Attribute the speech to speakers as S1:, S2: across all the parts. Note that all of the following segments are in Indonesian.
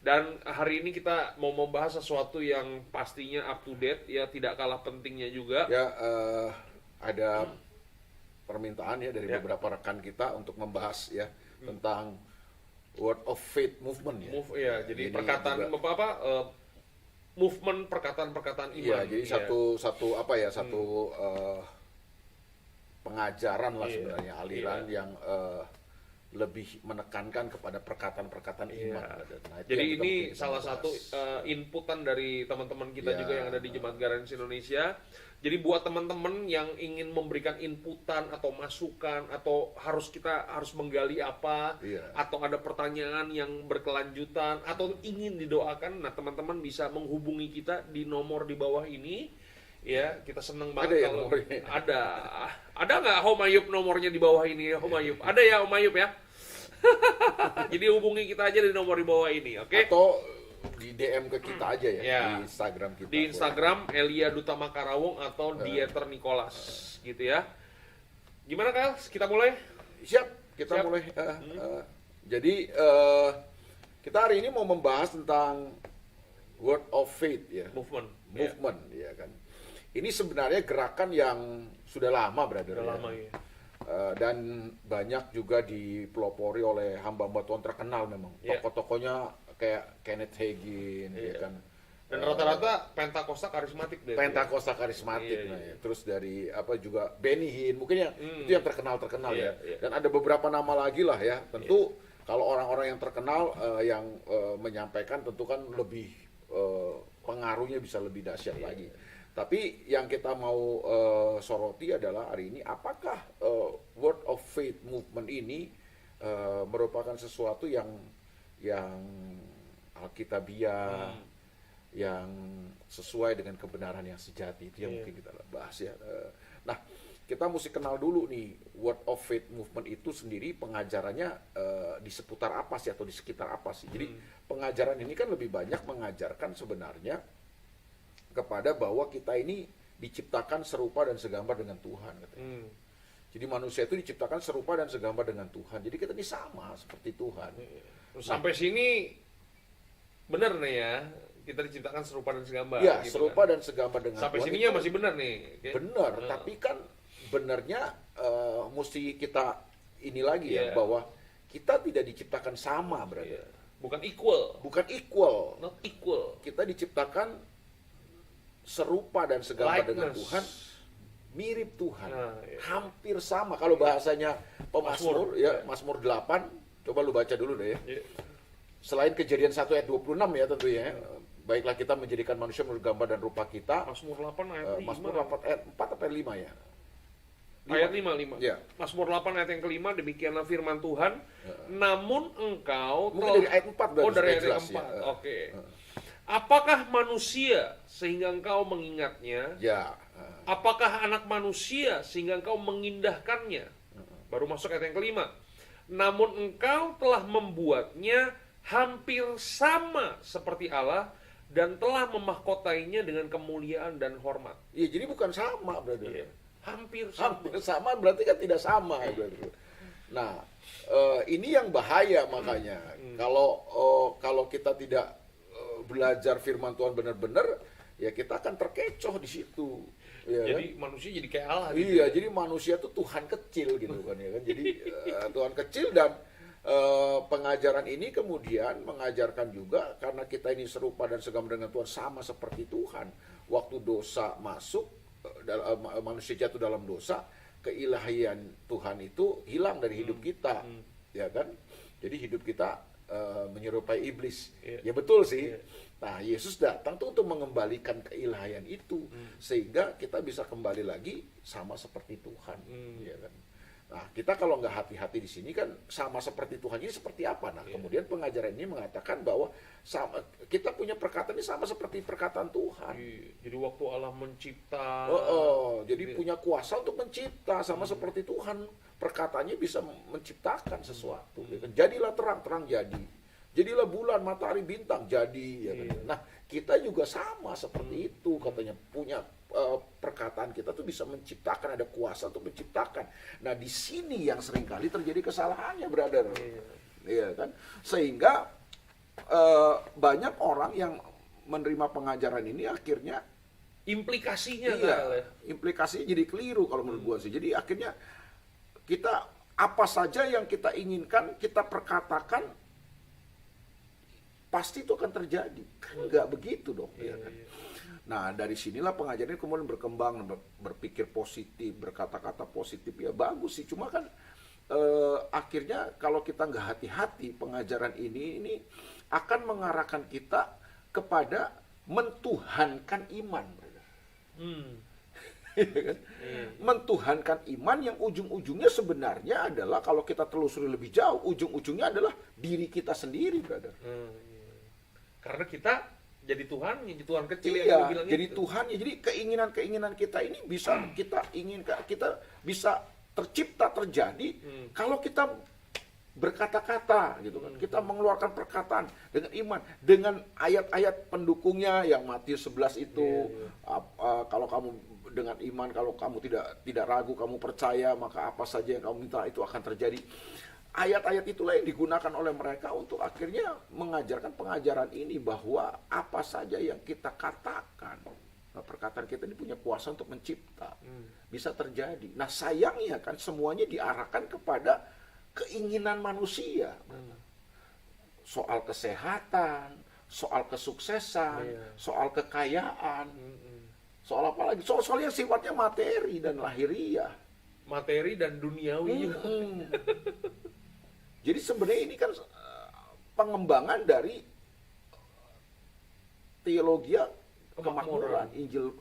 S1: Dan hari ini kita mau membahas sesuatu yang pastinya up to date, ya tidak kalah pentingnya juga.
S2: Ya, ada permintaan ya dari
S1: Ya.
S2: beberapa rekan kita untuk membahas ya tentang Word of Faith Movement ya.
S1: Ya, jadi
S2: Ini
S1: perkataan
S2: juga-
S1: movement perkataan-perkataan
S2: Iya,
S1: iman.
S2: jadi
S1: Ya.
S2: satu pengajaran lah
S1: Iya,
S2: sebenarnya, aliran
S1: iya.
S2: yang lebih menekankan kepada perkataan-perkataan
S1: Iya.
S2: iman. Nah, itu
S1: Jadi
S2: yang kita
S1: ini
S2: mungkin bisa
S1: salah
S2: bahas.
S1: satu inputan dari teman-teman kita
S2: Ya.
S1: juga yang ada di Jemaat Garansi Indonesia. Jadi buat teman-teman yang ingin memberikan inputan atau masukan atau kita harus menggali apa,
S2: Iya.
S1: atau ada pertanyaan yang berkelanjutan atau ingin didoakan, nah teman-teman bisa menghubungi kita di nomor di bawah ini. Ya, kita seneng banget
S2: Ada ya
S1: kalau
S2: nomornya?
S1: ada nggak Om Ayub nomornya di bawah ini ya, Om Ayub? Ada ya Om Ayub ya? Jadi hubungi kita aja di nomor di bawah ini, oke?
S2: Atau di DM ke kita aja ya,
S1: Ya.
S2: di Instagram kita.
S1: Di Instagram Elia Duta Makarawong atau Dieter Nicholas gitu ya. Gimana Kal? Kita mulai?
S2: Siap, kita
S1: Siap.
S2: mulai. Jadi kita hari ini mau membahas tentang Word of Faith ya,
S1: Movement.
S2: movement ya kan. Ini sebenarnya gerakan yang sudah lama, brother.
S1: Udah
S2: ya.
S1: lama ya.
S2: Dan banyak juga dipelopori oleh hamba-hamba Tuhan terkenal memang.
S1: Iya.
S2: Tokoh-tokohnya kayak Kenneth Hagin, ya
S1: Iya.
S2: kan.
S1: Dan rata-rata Pentakosta karismatik deh.
S2: Pentakosta karismatik,
S1: Iya,
S2: nah,
S1: iya.
S2: ya. Terus dari apa juga Benny Hinn, mungkin yang itu yang terkenal
S1: Iya,
S2: ya.
S1: iya.
S2: Dan ada beberapa nama lagi lah ya. Tentu kalau orang-orang yang terkenal yang menyampaikan tentu kan lebih pengaruhnya bisa lebih dahsyat
S1: Iya.
S2: lagi. Tapi yang kita mau soroti adalah hari ini, apakah Word of Faith Movement ini merupakan sesuatu yang alkitabiah, yang sesuai dengan kebenaran yang sejati. Itu yang
S1: Iya.
S2: mungkin kita bahas ya. Nah, kita mesti kenal dulu nih Word of Faith Movement itu sendiri pengajarannya di seputar apa sih atau di sekitar apa sih. Jadi pengajaran ini kan lebih banyak mengajarkan sebenarnya kepada bahwa kita ini diciptakan serupa dan segambar dengan Tuhan katanya. Jadi manusia itu diciptakan serupa dan segambar dengan Tuhan. Jadi kita ini sama seperti Tuhan.
S1: Terus sampai sini benar nih ya, kita diciptakan serupa dan segambar.
S2: Ya,
S1: gitu
S2: serupa
S1: kan.
S2: dan segambar dengan
S1: Sampai
S2: Tuhan.
S1: sininya
S2: itu
S1: masih benar nih. Oke?
S2: benar, tapi kan benarnya mesti kita ini lagi
S1: Iya.
S2: ya, bahwa kita tidak diciptakan sama,
S1: Iya.
S2: brother.
S1: Bukan equal,
S2: Bukan equal.
S1: not equal.
S2: Kita diciptakan serupa dan segambar dengan
S1: Likeness.
S2: Tuhan, mirip Tuhan.
S1: Nah, iya.
S2: Hampir sama. Kalau bahasanya
S1: Mazmur,
S2: Pemasmur, ya, Mazmur 8, coba lu baca dulu deh ya.
S1: Iya.
S2: Selain Kejadian 1 ayat 26 ya tentunya. Baiklah kita menjadikan manusia menurut gambar dan rupa kita.
S1: Mazmur 8 ayat 5.
S2: Mazmur 8 ayat 4 atau ayat 5 ya?
S1: Ayat 5.
S2: Ya.
S1: Mazmur 8 ayat yang kelima, demikianlah firman Tuhan. Namun engkau
S2: Mungkin dari ayat 4 berarti
S1: Oh, dari
S2: supaya
S1: ayat
S2: jelas,
S1: keempat.
S2: ya.
S1: Oke. Apakah manusia sehingga engkau mengingatnya?
S2: Ya.
S1: Apakah anak manusia sehingga engkau mengindahkannya? Baru masuk ayat yang kelima. Namun engkau telah membuatnya hampir sama seperti Allah dan telah memahkotainya dengan kemuliaan dan hormat.
S2: Iya, jadi bukan sama, brother.
S1: Iya. Hampir sama.
S2: Hampir sama berarti kan tidak sama, brother. Nah, ini yang bahaya makanya. Kalau kita tidak belajar firman Tuhan benar-benar, ya kita akan terkecoh di situ. Ya,
S1: Jadi manusia jadi kayak Allah gitu.
S2: iya, jadi manusia tuh Tuhan kecil gitu kan ya kan. Jadi Tuhan kecil dan pengajaran ini kemudian mengajarkan juga karena kita ini serupa dan segambar dengan Tuhan sama seperti Tuhan. Waktu dosa masuk, manusia jatuh dalam dosa, keilahian Tuhan itu hilang dari hidup kita, ya kan? Jadi hidup kita menyerupai iblis.
S1: Iya.
S2: Ya betul sih.
S1: Iya.
S2: Nah, Yesus datang tuh untuk mengembalikan keilahian itu sehingga kita bisa kembali lagi sama seperti Tuhan, ya kan? Nah, kita kalau nggak hati-hati di sini kan sama seperti Tuhan ini seperti apa? Nah, kemudian pengajaran ini mengatakan bahwa kita punya perkataan ini sama seperti perkataan Tuhan.
S1: Jadi waktu Allah mencipta,
S2: Jadi punya kuasa untuk mencipta sama seperti Tuhan. Perkataannya bisa menciptakan sesuatu. Ya kan? Jadilah terang, terang jadi. Jadilah bulan, matahari, bintang jadi. Ya kan? Nah, kita juga sama seperti itu katanya, punya perkataan kita tuh bisa menciptakan, ada kuasa untuk menciptakan. Nah, di sini yang seringkali terjadi kesalahannya, brother. Iya kan? Sehingga banyak orang yang menerima pengajaran ini akhirnya
S1: Implikasinya
S2: iya,
S1: Kak, ya.
S2: implikasinya jadi keliru kalau menurut gua sih. Jadi akhirnya kita apa saja yang kita inginkan kita perkatakan pasti itu akan terjadi. Kan nggak begitu dong, ya kan?
S1: Iya.
S2: Nah, dari sinilah pengajaran ini kemudian berkembang, berpikir positif, berkata-kata positif, ya bagus sih. Cuma kan akhirnya kalau kita nggak hati-hati, pengajaran ini akan mengarahkan kita kepada mentuhankan iman.
S1: Hmm.
S2: Iya kan?
S1: Iya.
S2: Mentuhankan iman yang ujung-ujungnya sebenarnya adalah kalau kita telusuri lebih jauh, ujung-ujungnya adalah diri kita sendiri, brother.
S1: Iya. Karena kita jadi Tuhannya, jadi Tuhan kecil yang
S2: Iya,
S1: lu bilang
S2: jadi
S1: itu.
S2: Tuhannya. Jadi keinginan-keinginan kita ini bisa kita inginkan, kita bisa tercipta terjadi kalau kita berkata-kata gitu kan. Kita mengeluarkan perkataan dengan iman, dengan ayat-ayat pendukungnya yang Matius 11 itu. Kalau kamu dengan iman, kalau kamu tidak ragu, kamu percaya, maka apa saja yang kamu minta itu akan terjadi. Ayat-ayat itulah yang digunakan oleh mereka untuk akhirnya mengajarkan pengajaran ini bahwa apa saja yang kita katakan, nah, perkataan kita ini punya kuasa untuk mencipta, bisa terjadi. Nah, sayangnya kan semuanya diarahkan kepada keinginan manusia. Soal kesehatan, soal kesuksesan, soal kekayaan, soal apa lagi? Soal yang sifatnya materi dan lahiriah.
S1: Materi dan duniawi juga.
S2: Jadi sebenarnya ini kan pengembangan dari teologi kemakmuran,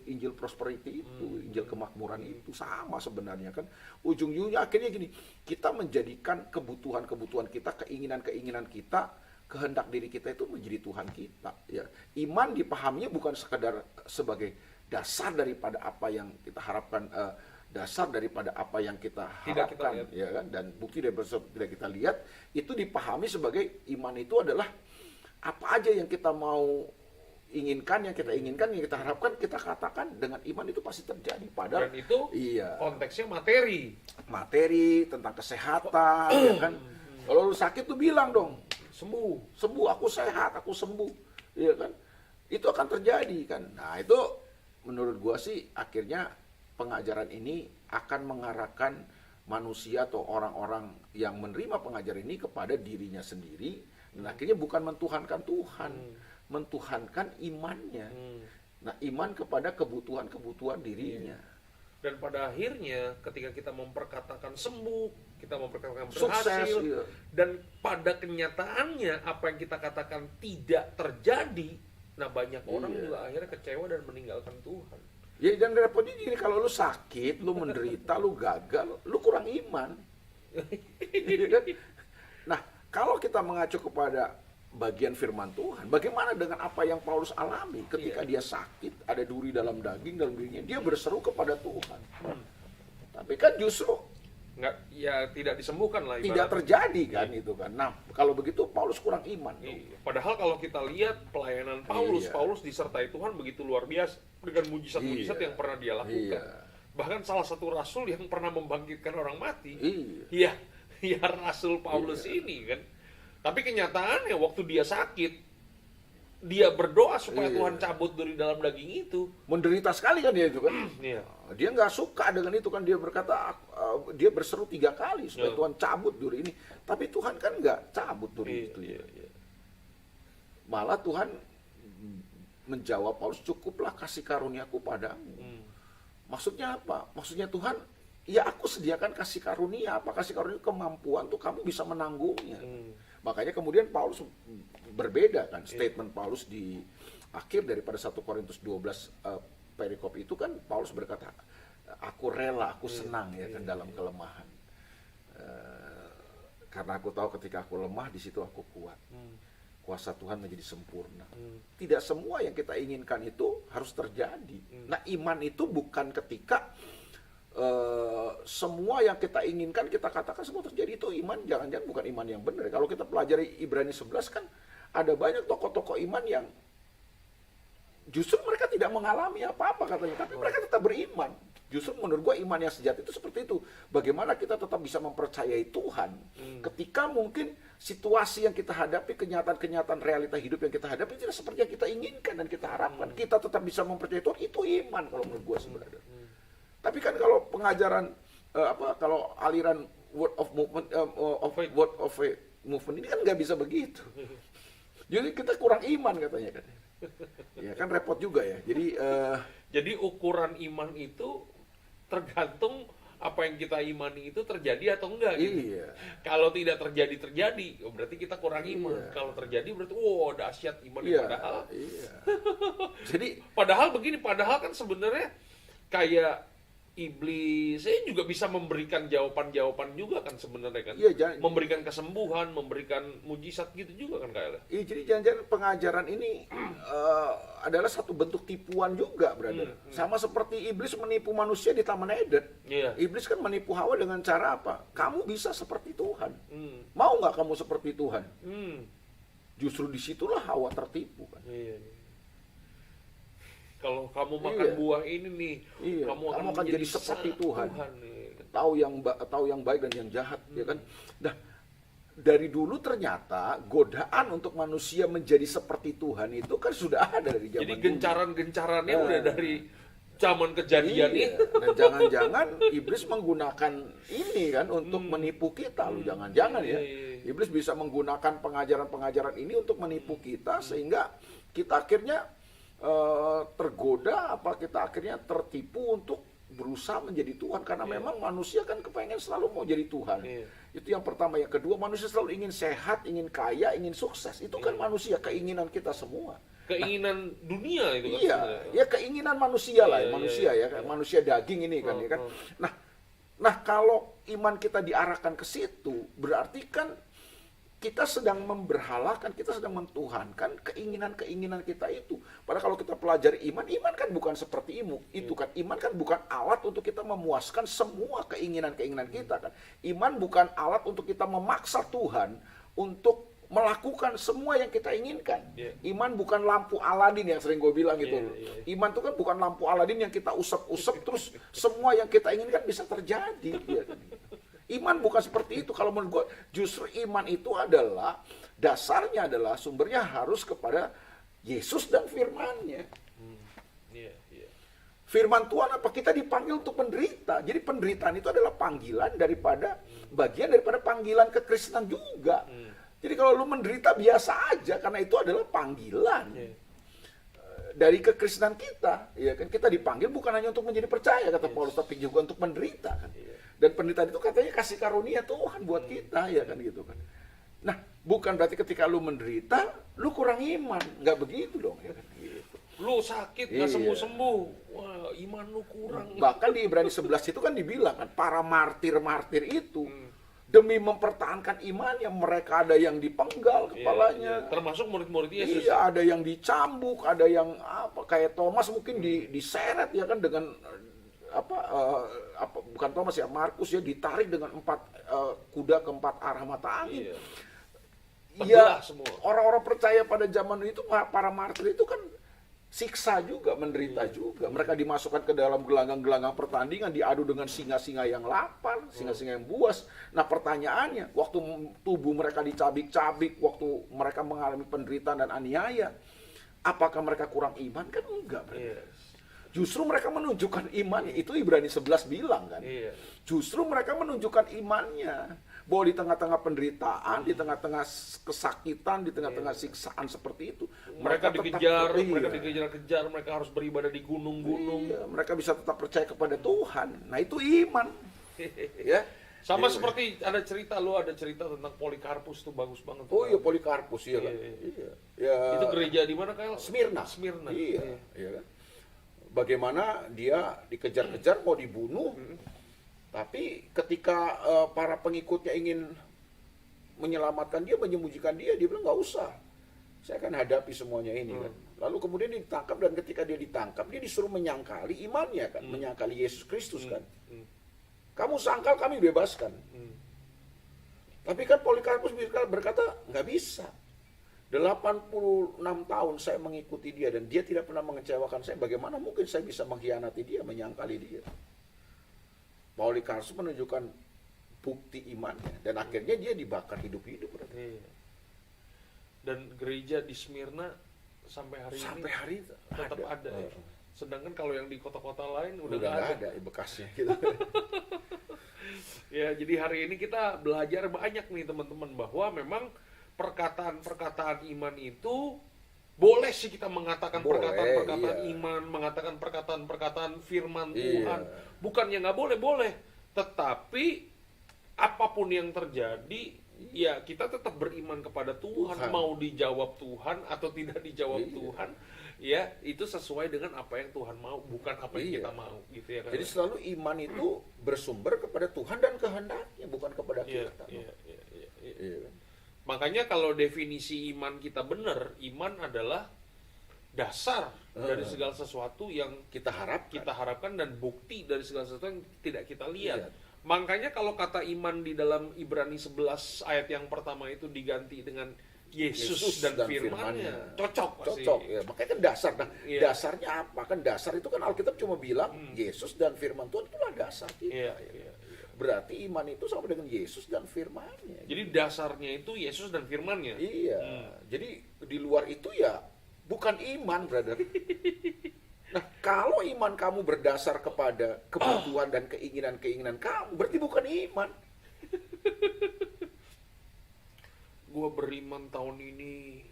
S2: Injil prosperity itu, Injil kemakmuran itu sama sebenarnya kan. Ujung-ujungnya akhirnya gini, kita menjadikan kebutuhan-kebutuhan kita, keinginan-keinginan kita, kehendak diri kita itu menjadi Tuhan kita. Ya. Iman dipahaminya bukan sekedar sebagai dasar daripada apa yang kita harapkan, dasar daripada apa yang kita harapkan, ya kan? Dan bukti dari tidak kita lihat itu dipahami sebagai iman itu adalah apa aja yang kita mau inginkan, yang kita harapkan, kita katakan dengan iman itu pasti terjadi. Padahal
S1: dan itu konteksnya materi
S2: tentang kesehatan, ya kan? Kalau lu sakit tuh bilang dong, sembuh, aku sehat, aku sembuh, ya kan? Itu akan terjadi kan. Nah, itu menurut gua sih akhirnya pengajaran ini akan mengarahkan manusia atau orang-orang yang menerima pengajaran ini kepada dirinya sendiri, dan akhirnya bukan mentuhankan Tuhan, mentuhankan imannya. Nah, iman kepada kebutuhan-kebutuhan dirinya.
S1: Dan pada akhirnya ketika kita memperkatakan sembuh, kita memperkatakan
S2: Sukses,
S1: berhasil, dan pada kenyataannya apa yang kita katakan tidak terjadi, nah banyak orang juga akhirnya kecewa dan meninggalkan Tuhan.
S2: Ya, dan repotnya gini, kalau lu sakit, lu menderita, lu gagal, lu kurang iman. Nah, kalau kita mengacu kepada bagian firman Tuhan, bagaimana dengan apa yang Paulus alami ketika dia sakit, ada duri dalam daging, dalam dirinya, dia berseru kepada Tuhan. Tapi kan justru
S1: tidak disembuhkan lah,
S2: tidak terjadi kan itu kan. Nah, kalau begitu Paulus kurang iman.
S1: Padahal kalau kita lihat pelayanan Paulus disertai Tuhan begitu luar biasa dengan mujizat-mujizat yang pernah dia lakukan. Bahkan salah satu rasul yang pernah membangkitkan orang mati, Rasul Paulus ini kan. Tapi kenyataannya waktu dia sakit, dia berdoa supaya Tuhan cabut dari dalam daging itu.
S2: Menderita sekali kan dia itu kan. Dia nggak suka dengan itu kan, dia berkata, dia berseru 3 kali supaya Tuhan cabut duri ini. Tapi Tuhan kan nggak cabut duri itu. Malah Tuhan menjawab Paulus, cukuplah kasih karuniaku padamu. Maksudnya apa? Maksudnya Tuhan, ya aku sediakan kasih karunia. Apa kasih karunia? Kemampuan tuh kamu bisa menanggungnya. Makanya kemudian Paulus berbeda kan, statement Paulus di akhir daripada 1 Korintus 12 perikop itu kan Paulus berkata, aku rela, aku senang ya kan dalam kelemahan. Karena aku tahu ketika aku lemah di situ aku kuat. Kuasa Tuhan menjadi sempurna. Tidak semua yang kita inginkan itu harus terjadi. Nah, iman itu bukan ketika semua yang kita inginkan kita katakan semua terjadi. Itu iman jangan-jangan bukan iman yang benar. Kalau kita pelajari Ibrani 11 kan ada banyak tokoh-tokoh iman yang justru mereka tidak mengalami apa-apa katanya, tapi mereka tetap beriman. Justru menurut gue iman yang sejati itu seperti itu. Bagaimana kita tetap bisa mempercayai Tuhan ketika mungkin situasi yang kita hadapi, kenyataan-kenyataan realita hidup yang kita hadapi tidak seperti yang kita inginkan dan kita harapkan. Kita tetap bisa mempercayai Tuhan, itu iman kalau menurut gue sebenarnya. Tapi kan kalau pengajaran kalau aliran word of movement word of faith movement ini kan nggak bisa begitu. Jadi kita kurang iman katanya kan. Ya kan repot juga ya.
S1: Jadi ukuran iman itu tergantung apa yang kita imani itu terjadi atau enggak gitu.
S2: Iya.
S1: Kalau tidak terjadi, berarti kita kurang iman.
S2: Iya.
S1: Kalau terjadi berarti dahsyat iman.
S2: Iya.
S1: Padahal padahal kan sebenarnya kayak iblis juga bisa memberikan jawaban-jawaban juga kan sebenarnya kan.
S2: Iya,
S1: memberikan kesembuhan, memberikan mujizat gitu juga kan kayaknya.
S2: Iya, jadi jangan-jangan pengajaran ini adalah satu bentuk tipuan juga, brother. Sama seperti iblis menipu manusia di Taman Eden.
S1: Iya.
S2: Iblis kan menipu Hawa dengan cara apa? Kamu bisa seperti Tuhan. Mau nggak kamu seperti Tuhan? Justru disitulah Hawa tertipu kan.
S1: Iya. Kalau kamu makan buah ini nih, kamu akan
S2: jadi seperti Tuhan. Tahu yang baik dan yang jahat, ya kan? Nah, dari dulu ternyata godaan untuk manusia menjadi seperti Tuhan itu kan sudah ada dari zaman dulu.
S1: Jadi gencaran-gencarannya udah dari zaman kejadian itu.
S2: Dan jangan-jangan iblis menggunakan ini kan untuk menipu kita, loh. Jangan-jangan ya. Iblis bisa menggunakan pengajaran-pengajaran ini untuk menipu kita sehingga kita akhirnya tergoda, kita akhirnya tertipu untuk berusaha menjadi Tuhan karena memang manusia kan kepengen selalu mau jadi Tuhan. Itu yang pertama. Yang kedua, manusia selalu ingin sehat, ingin kaya, ingin sukses. Itu kan manusia, keinginan kita semua.
S1: Keinginan dunia itu kan.
S2: Iya, ya keinginan manusia lah, manusia manusia daging ini kan, ya kan. Nah, kalau iman kita diarahkan ke situ, berarti kan kita sedang memberhalakan, kita sedang mentuhankan keinginan-keinginan kita itu. Padahal kalau kita pelajari iman kan bukan seperti itu kan. Iman kan bukan alat untuk kita memuaskan semua keinginan-keinginan kita kan. Iman bukan alat untuk kita memaksa Tuhan untuk melakukan semua yang kita inginkan. Iman bukan lampu Aladin yang sering gue bilang gitu. Iman itu kan bukan lampu Aladin yang kita usap-usap terus semua yang kita inginkan bisa terjadi. Ya kan? Iman bukan seperti itu. Kalau menurut gue, justru iman itu adalah, dasarnya adalah, sumbernya harus kepada Yesus dan firman-Nya. Firman Tuhan apa? Kita dipanggil untuk menderita. Jadi penderitaan itu adalah panggilan bagian daripada panggilan kekristenan juga. Jadi kalau lu menderita biasa aja, karena itu adalah panggilan dari kekristenan kita. Ya kan? Kita dipanggil bukan hanya untuk menjadi percaya, kata Paulus, tapi juga untuk menderita kan. Dan penderitaan itu katanya kasih karunia Tuhan buat kita, ya kan gitu kan. Nah, bukan berarti ketika lu menderita, lu kurang iman. Nggak begitu dong, ya kan gitu.
S1: Lu sakit, nggak sembuh-sembuh. Wah, iman lu kurang.
S2: Bahkan di Ibrani 11 itu kan dibilang kan, para martir-martir itu, demi mempertahankan imannya, mereka ada yang dipenggal kepalanya.
S1: Termasuk murid-murid Yesus.
S2: Iya, ada yang dicambuk, ada yang kayak Thomas mungkin diseret ya kan dengan bukan Thomas ya, Markus ya, ditarik dengan 4 kuda ke 4 arah mata angin. Iya, orang-orang percaya pada zaman itu, para martir itu kan siksa juga, menderita juga. Mereka dimasukkan ke dalam gelanggang-gelanggang pertandingan, diadu dengan singa-singa yang lapar, singa-singa yang buas. Nah, pertanyaannya, waktu tubuh mereka dicabik-cabik, waktu mereka mengalami penderitaan dan aniaya, apakah mereka kurang iman? Kan enggak. Justru mereka menunjukkan imannya. Itu Ibrani 11 bilang kan. Justru mereka menunjukkan imannya. Bahwa di tengah-tengah penderitaan, di tengah-tengah kesakitan, di tengah-tengah siksaan seperti itu,
S1: mereka dikejar, mereka dikejar-kejar, mereka harus beribadah di gunung-gunung.
S2: Mereka bisa tetap percaya kepada Tuhan. Nah, itu iman. Ya.
S1: Sama seperti ada cerita tentang Polikarpus, tuh bagus banget.
S2: Oh iya, Polikarpus ya kan.
S1: Itu gereja di mana kayak
S2: Smyrna. Iya kan. Bagaimana dia dikejar-kejar mau dibunuh, tapi ketika para pengikutnya ingin menyelamatkan dia, menyembunyikan dia bilang nggak usah, saya akan hadapi semuanya ini kan. Lalu kemudian dia ditangkap, dan ketika dia ditangkap dia disuruh menyangkali imannya kan, menyangkali Yesus Kristus kan. Kamu sangkal, kami bebaskan. Tapi kan Polikarpus berkata nggak bisa. 86 tahun saya mengikuti dia dan dia tidak pernah mengecewakan saya. Bagaimana mungkin saya bisa mengkhianati dia, menyangkali dia? Polikarpus menunjukkan bukti imannya dan akhirnya dia dibakar hidup-hidup.
S1: Iya. Dan gereja di Smyrna sampai hari
S2: Sampai
S1: ini
S2: hari
S1: tetap ada. Ya. Sedangkan kalau yang di kota-kota lain udah
S2: nggak
S1: nggak
S2: ada bekasnya gitu.
S1: Ya, jadi hari ini kita belajar banyak nih teman-teman bahwa memang perkataan-perkataan iman itu boleh sih kita mengatakan
S2: Boleh,
S1: perkataan-perkataan
S2: iya.
S1: iman, mengatakan perkataan-perkataan firman
S2: Iya.
S1: Tuhan. Bukannya nggak boleh, boleh. Tetapi apapun yang terjadi, ya kita tetap beriman kepada Tuhan.
S2: Tuhan.
S1: Mau dijawab Tuhan atau tidak dijawab
S2: Iya.
S1: Tuhan, ya itu sesuai dengan apa yang Tuhan mau, bukan apa yang
S2: Iya.
S1: kita mau, gitu ya kan?
S2: Jadi selalu iman itu bersumber kepada Tuhan dan kehendaknya, bukan kepada
S1: Iya,
S2: kita.
S1: iya, iya, iya, iya.
S2: Iya kan?
S1: Makanya kalau definisi iman kita benar, iman adalah dasar dari segala sesuatu yang
S2: Kita harapkan.
S1: kita harapkan dan bukti dari segala sesuatu yang tidak kita lihat.
S2: Lihat.
S1: Makanya kalau kata iman di dalam Ibrani 11 ayat yang pertama itu diganti dengan Yesus dan firman-Nya, cocok pasti.
S2: Cocok ya. Makanya kan dasar. Nah,
S1: Iya.
S2: dasarnya apa? Kan dasar itu kan Alkitab cuma bilang Yesus dan firman Tuhan itulah dasar kita.
S1: Iya,
S2: ya.
S1: iya, iya.
S2: Berarti iman itu sama dengan Yesus dan firman-Nya.
S1: Jadi dasarnya itu Yesus dan firman-Nya.
S2: Iya. Jadi di luar itu ya bukan iman, brother. Nah, kalau iman kamu berdasar kepada kebutuhan dan keinginan-keinginan kamu, berarti bukan iman.
S1: Gue beriman tahun ini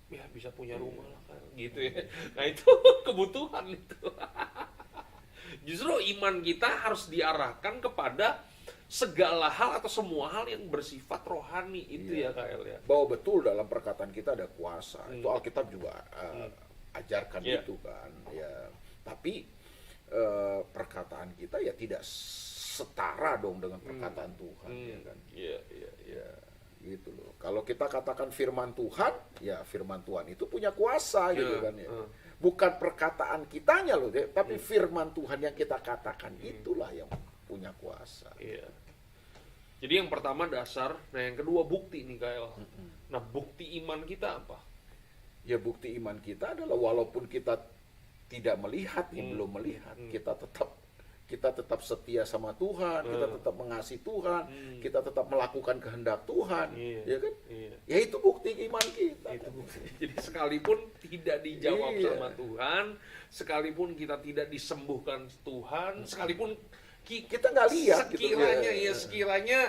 S1: ya bisa punya rumah lah kan, gitu ya. Nah itu kebutuhan itu. Justru iman kita harus diarahkan kepada segala hal atau semua hal yang bersifat rohani itu ya KL ya.
S2: Bahwa betul dalam perkataan kita ada kuasa. Itu Alkitab juga ajarkan
S1: Iya.
S2: itu kan. Ya, tapi perkataan kita ya tidak setara dong dengan perkataan Tuhan, ya kan.
S1: Iya, iya, iya.
S2: Ya, gitu loh. Kalau kita katakan firman Tuhan, ya firman Tuhan itu punya kuasa gitu kan ya. Bukan perkataan kitanya loh, tapi firman Tuhan yang kita katakan itulah yang punya kuasa.
S1: Iya. Jadi yang pertama dasar, nah yang kedua bukti nih KL. Nah bukti iman kita apa?
S2: Ya bukti iman kita adalah walaupun kita tidak melihat, belum melihat, kita tetap setia sama Tuhan, kita tetap mengasihi Tuhan, kita tetap melakukan kehendak Tuhan,
S1: Iya.
S2: ya kan?
S1: Iya.
S2: Ya itu bukti iman kita.
S1: Itu bukti. Jadi sekalipun tidak dijawab
S2: Iya.
S1: sama Tuhan, sekalipun kita tidak disembuhkan Tuhan, sekalipun
S2: Kita nggak lihat gitu,
S1: sekiranya
S2: ya.
S1: sekiranya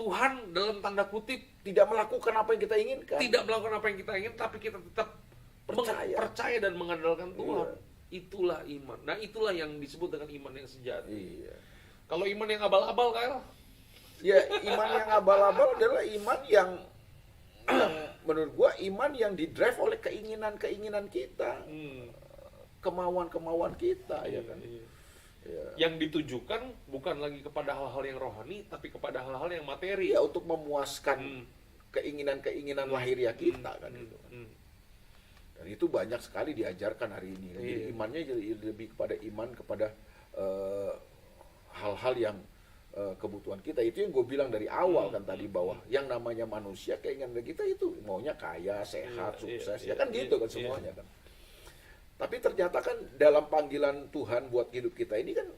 S1: Tuhan dalam tanda kutip
S2: Tidak melakukan apa yang kita inginkan.
S1: tidak melakukan apa yang kita ingin, tapi kita tetap percaya dan mengandalkan Tuhan.
S2: Iya.
S1: Itulah iman. Nah itulah yang disebut dengan iman yang sejati.
S2: Iya.
S1: Kalau iman yang abal-abal Kyle,
S2: Ya iman yang abal-abal adalah iman yang menurut gua iman yang didrive oleh keinginan-keinginan kita, kemauan-kemauan kita, ya kan.
S1: Iya.
S2: Ya.
S1: Yang ditujukan bukan lagi kepada hal-hal yang rohani, tapi kepada hal-hal yang materi.
S2: Ya untuk memuaskan keinginan-keinginan lahiriah kita kan gitu. Dan itu banyak sekali diajarkan hari ini. Jadi
S1: Iya.
S2: imannya jadi lebih kepada iman kepada hal-hal yang kebutuhan kita. Itu yang gue bilang dari awal kan tadi, bahwa yang namanya manusia, keinginan kita itu maunya kaya, sehat,
S1: Iya,
S2: sukses.
S1: iya,
S2: Ya kan
S1: iya,
S2: gitu kan
S1: iya.
S2: semuanya kan. Tapi ternyata kan dalam panggilan Tuhan buat hidup kita ini kan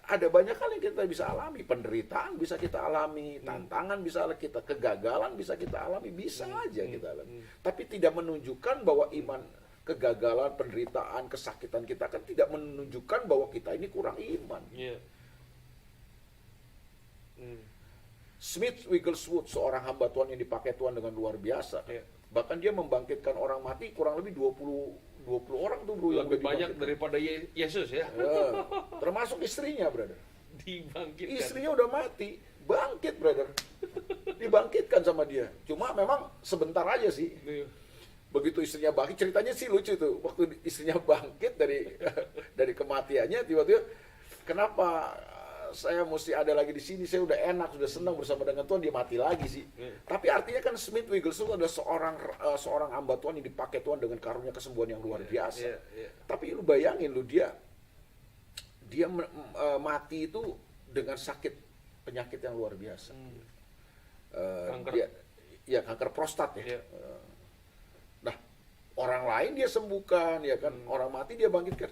S2: ada banyak hal yang kita bisa alami. Penderitaan bisa kita alami, tantangan bisa kita, kegagalan bisa kita alami, bisa aja kita alami. Tapi tidak menunjukkan bahwa iman, kegagalan, penderitaan, kesakitan kita kan tidak menunjukkan bahwa kita ini kurang iman.
S1: Iya.
S2: Smith Wigglesworth, seorang hamba Tuhan yang dipakai Tuhan dengan luar biasa.
S1: Iya.
S2: Bahkan dia membangkitkan orang mati kurang lebih 20 orang tuh bro, yang
S1: Lebih banyak
S2: dibangkitkan.
S1: daripada Yesus ya.
S2: Ya, termasuk istrinya, brother.
S1: Dibangkitkan.
S2: Istrinya udah mati, bangkit, brother. Dibangkitkan sama dia. Cuma memang sebentar aja sih.
S1: Iya.
S2: Begitu istrinya bangkit, ceritanya sih lucu tuh. Waktu istrinya bangkit dari kematiannya, tiba-tiba, kenapa saya mesti ada lagi di sini? Saya udah enak, sudah senang bersama dengan Tuhan, dia mati lagi sih. Tapi artinya kan Smith Wigglesworth adalah seorang hamba Tuhan yang dipakai Tuhan dengan karunia kesembuhan yang luar biasa.
S1: Iya.
S2: Tapi lu bayangin lu, dia mati itu dengan sakit penyakit yang luar biasa.
S1: Kanker.
S2: Kanker prostat ya.
S1: Iya.
S2: Nah, orang lain dia sembuhkan ya kan, orang mati dia bangkitkan.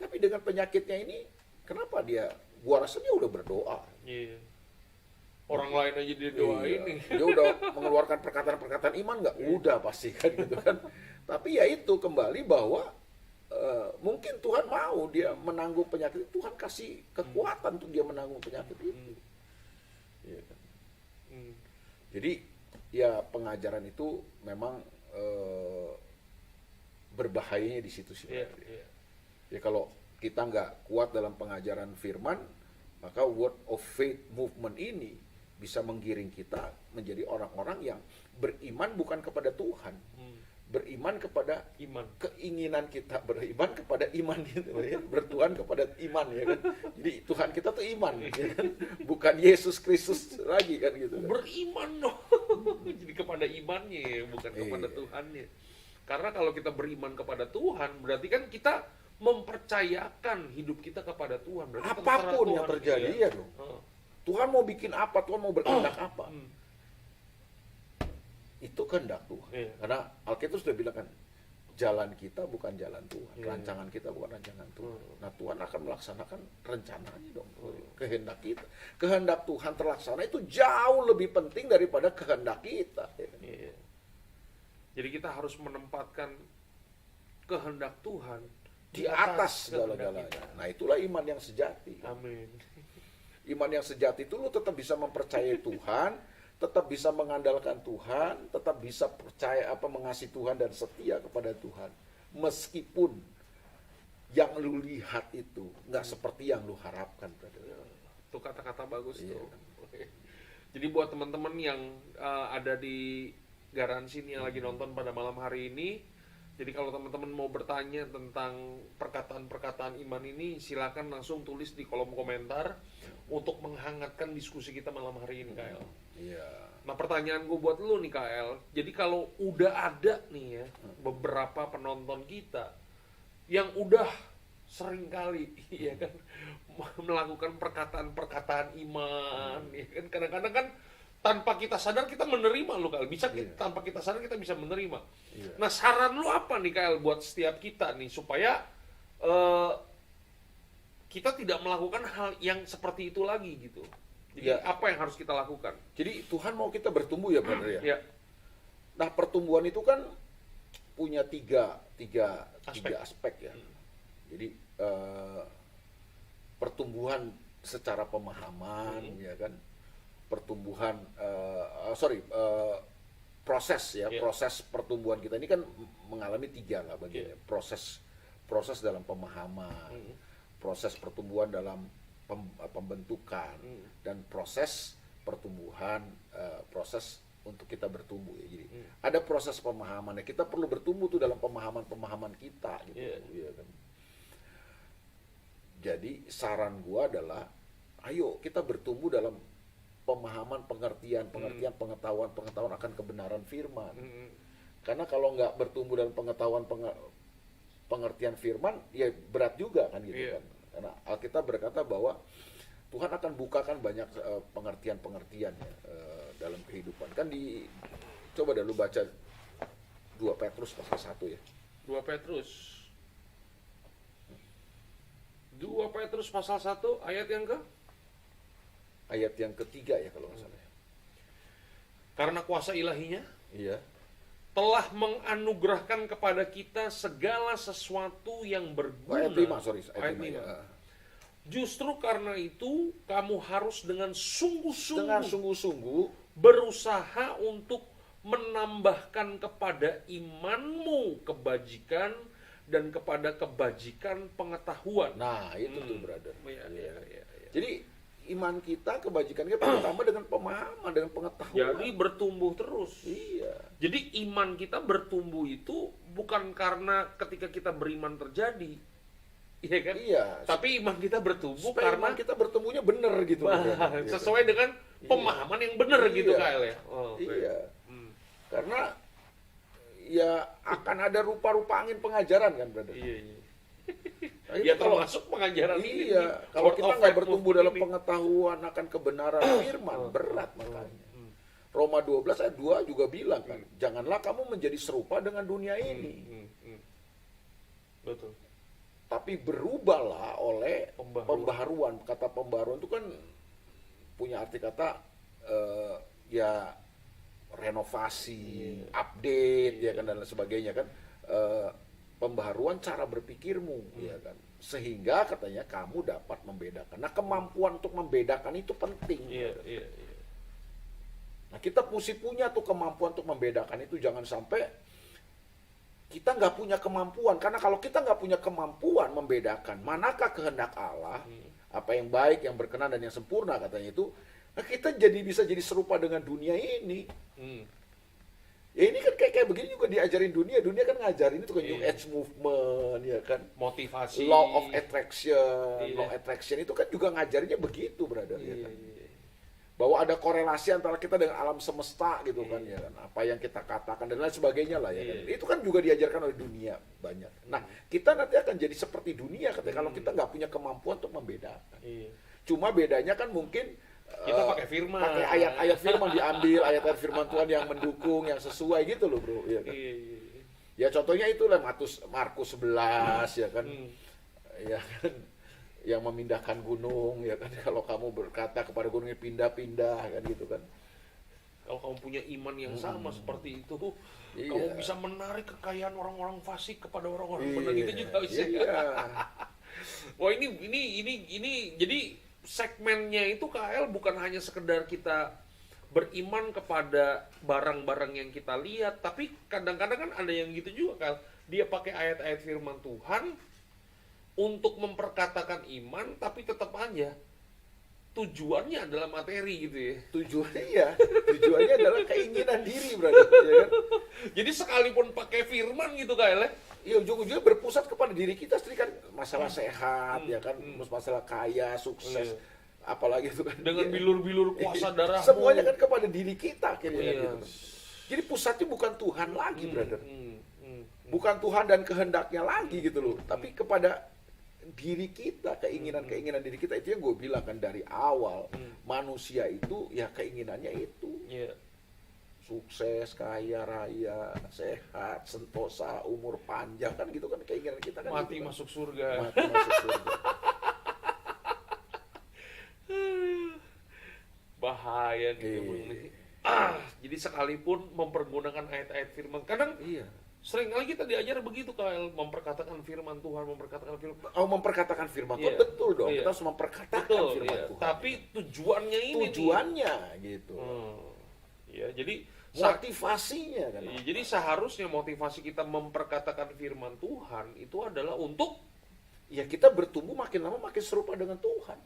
S2: Tapi dengan penyakitnya ini, kenapa dia gua rasa dia udah berdoa.
S1: Iya. Orang lain aja dia doain
S2: Iya.
S1: nih.
S2: Dia udah mengeluarkan perkataan-perkataan iman nggak? Udah pasti kan gitu kan. Tapi ya itu kembali bahwa mungkin Tuhan mau dia menanggung penyakit. Tuhan kasih kekuatan untuk dia menanggung penyakit itu. Iya kan? Jadi ya pengajaran itu memang berbahayanya di situ sih.
S1: Iya, iya.
S2: Ya kalau kita nggak kuat dalam pengajaran firman, maka word of faith movement ini bisa menggiring kita menjadi orang-orang yang beriman bukan kepada Tuhan, beriman kepada
S1: Iman.
S2: keinginan kita, beriman kepada iman gitu ya, bertuhan kepada iman ya kan. Jadi Tuhan kita tuh iman ya kan, bukan Yesus Kristus lagi kan gitu kan.
S1: Beriman dong. Jadi kepada imannya ya, bukan kepada
S2: Iya.
S1: Tuhannya. Karena kalau kita beriman kepada Tuhan, berarti kan kita mempercayakan hidup kita kepada Tuhan. Berarti kita terserah
S2: Apapun yang
S1: Tuhan,
S2: terjadi
S1: iya.
S2: ya dong. Tuhan mau bikin apa, Tuhan mau berkehendak apa. Itu kehendak Tuhan.
S1: Iya.
S2: Karena Alkitab sudah bilang kan, jalan kita bukan jalan Tuhan,
S1: Iya.
S2: rancangan kita bukan rancangan Tuhan. Nah Tuhan akan melaksanakan rencananya dong, kehendak kita. Kehendak Tuhan terlaksana itu jauh lebih penting daripada kehendak kita. Ya kan?
S1: Iya. Jadi kita harus menempatkan kehendak Tuhan
S2: Di atas
S1: kehendak
S2: segala-galanya.
S1: kita.
S2: Nah itulah iman yang sejati.
S1: Amin.
S2: Iman yang sejati itu lu tetap bisa mempercayai Tuhan, tetap bisa mengandalkan Tuhan, tetap bisa percaya mengasihi Tuhan dan setia kepada Tuhan. Meskipun yang lu lihat itu nggak seperti yang lu harapkan, brother.
S1: Itu kata-kata bagus
S2: Iya.
S1: tuh. Jadi buat teman-teman yang ada di garansi nih yang lagi nonton pada malam hari ini, jadi kalau teman-teman mau bertanya tentang perkataan-perkataan iman ini, silakan langsung tulis di kolom komentar untuk menghangatkan diskusi kita malam hari ini, KL.
S2: Iya.
S1: Nah pertanyaan gue buat lu nih KL, jadi kalau udah ada nih ya beberapa penonton kita yang udah sering kali ya kan melakukan perkataan-perkataan iman, ya kan kadang-kadang kan tanpa kita sadar kita menerima lu KL, tanpa kita sadar kita bisa menerima.
S2: Iya.
S1: Nah saran lu apa nih KL buat setiap kita nih supaya kita tidak melakukan hal yang seperti itu lagi gitu. Jadi
S2: Ya.
S1: apa yang harus kita lakukan?
S2: Jadi Tuhan mau kita bertumbuh ya, brother ya.
S1: Ya.
S2: Nah pertumbuhan itu kan punya tiga aspek ya. Jadi pertumbuhan secara pemahaman ya kan, pertumbuhan proses ya,
S1: Yeah.
S2: proses pertumbuhan kita ini kan mengalami tiga lah bagiannya. Proses dalam pemahaman, proses pertumbuhan dalam pembentukan, dan proses pertumbuhan, proses untuk kita bertumbuh ya. Jadi ada proses pemahamannya. Kita perlu bertumbuh tuh dalam pemahaman kita gitu.
S1: Yeah.
S2: Ya kan? Jadi saran gua adalah ayo kita bertumbuh dalam pemahaman, pengertian, pengetahuan akan kebenaran firman. Karena kalau nggak bertumbuh dalam pengertian firman, ya berat juga kan gitu
S1: Iya.
S2: kan. Karena Alkitab berkata bahwa Tuhan akan bukakan banyak pengertian-pengertian ya, dalam kehidupan. Kan coba deh lu baca 2 Petrus pasal 1 ya.
S1: 2 Petrus pasal 1 ayat yang ke?
S2: Ayat yang ketiga ya kalau nggak salah. Ya.
S1: Karena kuasa ilahinya
S2: Iya.
S1: telah menganugerahkan kepada kita segala sesuatu yang berguna.
S2: Ayat 5, sorry.
S1: Ayat
S2: 5,
S1: 5.
S2: ya.
S1: Justru karena itu kamu harus dengan
S2: Dengan
S1: sungguh-sungguh
S2: sungguh-sungguh
S1: berusaha untuk menambahkan kepada imanmu kebajikan dan kepada kebajikan pengetahuan.
S2: nah itu tuh brother.
S1: Iya, iya, iya, iya.
S2: Jadi iman kita, kebajikan kita bertambah dengan pemahaman, dengan pengetahuan.
S1: Jadi bertumbuh terus.
S2: Iya.
S1: Jadi iman kita bertumbuh itu bukan karena ketika kita beriman terjadi, iya kan?
S2: Iya.
S1: Tapi iman kita bertumbuh
S2: Supaya
S1: karena
S2: iman kita bertumbuhnya bener gitu. brother. Gitu.
S1: sesuai dengan pemahaman yang benar gitu
S2: Iya.
S1: KL ya. Oh, oke.
S2: Iya. Karena ya akan ada rupa-rupa angin pengajaran kan, brother.
S1: Iya, iya.
S2: Nah, itu
S1: Ya
S2: kalau-
S1: termasuk pengajaran ini.
S2: Iya, kalau
S1: Word
S2: kita
S1: of
S2: nggak
S1: faith
S2: bertumbuh
S1: movement
S2: dalam
S1: ini.
S2: pengetahuan akan kebenaran firman, berat makanya. Roma 12 ayat 2 juga bilang kan, janganlah kamu menjadi serupa dengan dunia ini.
S1: Betul.
S2: tapi berubahlah oleh pembaharuan. Kata pembaharuan itu kan punya arti kata ya renovasi, update, ya kan, dan lain sebagainya kan. Pembaharuan cara berpikirmu, ya kan, sehingga katanya kamu dapat membedakan. Nah, kemampuan untuk membedakan itu penting. Nah, kita mesti punya tuh kemampuan untuk membedakan itu. Jangan sampai kita nggak punya kemampuan, karena kalau kita nggak punya kemampuan membedakan manakah kehendak Allah, apa yang baik, yang berkenan, dan yang sempurna katanya itu, nah kita bisa jadi serupa dengan dunia ini. Ya ini kan kayak begini juga diajarin dunia kan ngajarin itu kan New Age movement, ya kan,
S1: motivasi,
S2: law of attraction itu kan juga ngajarinnya begitu, brother, ya kan? Bahwa ada korelasi antara kita dengan alam semesta gitu kan, ya kan, apa yang kita katakan dan lain sebagainya lah, ya kan. Itu kan juga diajarkan oleh dunia banyak. Nah, kita nanti akan jadi seperti dunia katanya kalau kita nggak punya kemampuan untuk membedakan. Cuma bedanya kan mungkin
S1: kita pakai firman,
S2: pakai ayat-ayat firman, diambil ayat-ayat firman Tuhan yang mendukung, yang sesuai gitu loh, bro, ya kan. Ya contohnya itulah Markus 11, ya kan, ya kan, yang memindahkan gunung, ya kan, kalau kamu berkata kepada gunung ini pindah-pindah, kan gitu kan.
S1: Kalau kamu punya iman yang sama seperti itu, kamu bisa menarik kekayaan orang-orang fasik kepada orang-orang benar, gitu juga bisa. Wah, ini jadi segmennya itu KL bukan hanya sekedar kita beriman kepada barang-barang yang kita lihat, tapi kadang-kadang kan ada yang gitu juga, KL. Dia pakai ayat-ayat firman Tuhan untuk memperkatakan iman, tapi tetap aja tujuannya adalah materi gitu ya. Tujuannya adalah keinginan diri, brother, ya kan? Jadi sekalipun pakai firman gitu KL,
S2: ya ujung-ujungnya berpusat kepada diri kita sendiri kan, masalah sehat, ya kan, masalah kaya, sukses, apalagi itu kan.
S1: Dengan bilur-bilur kuasa darah.
S2: Semuanya kan kepada diri kita akhirnya, gitu. Jadi pusatnya bukan Tuhan lagi, brother. Bukan Tuhan dan kehendaknya lagi gitu loh, tapi kepada diri kita, keinginan diri kita. Itu yang gue bilang kan dari awal, manusia itu ya keinginannya itu, sukses, kaya raya, sehat, sentosa, umur panjang, kan gitu kan keinginan kita kan.
S1: Mati
S2: gitu,
S1: masuk surga.
S2: Mati masuk surga.
S1: Bahaya gitu. Jadi sekalipun mempergunakan ayat-ayat firman, kadang seringkali kita diajar begitu, KL, memperkatakan firman Tuhan, memperkatakan firman Tuhan,
S2: betul dong. Kita harus memperkatakan firman Tuhan.
S1: Tapi tujuannya ini
S2: gitu.
S1: Ya, jadi
S2: motivasinya kan.
S1: Jadi seharusnya motivasi kita memperkatakan firman Tuhan itu adalah untuk
S2: ya kita bertumbuh makin lama makin serupa dengan Tuhan.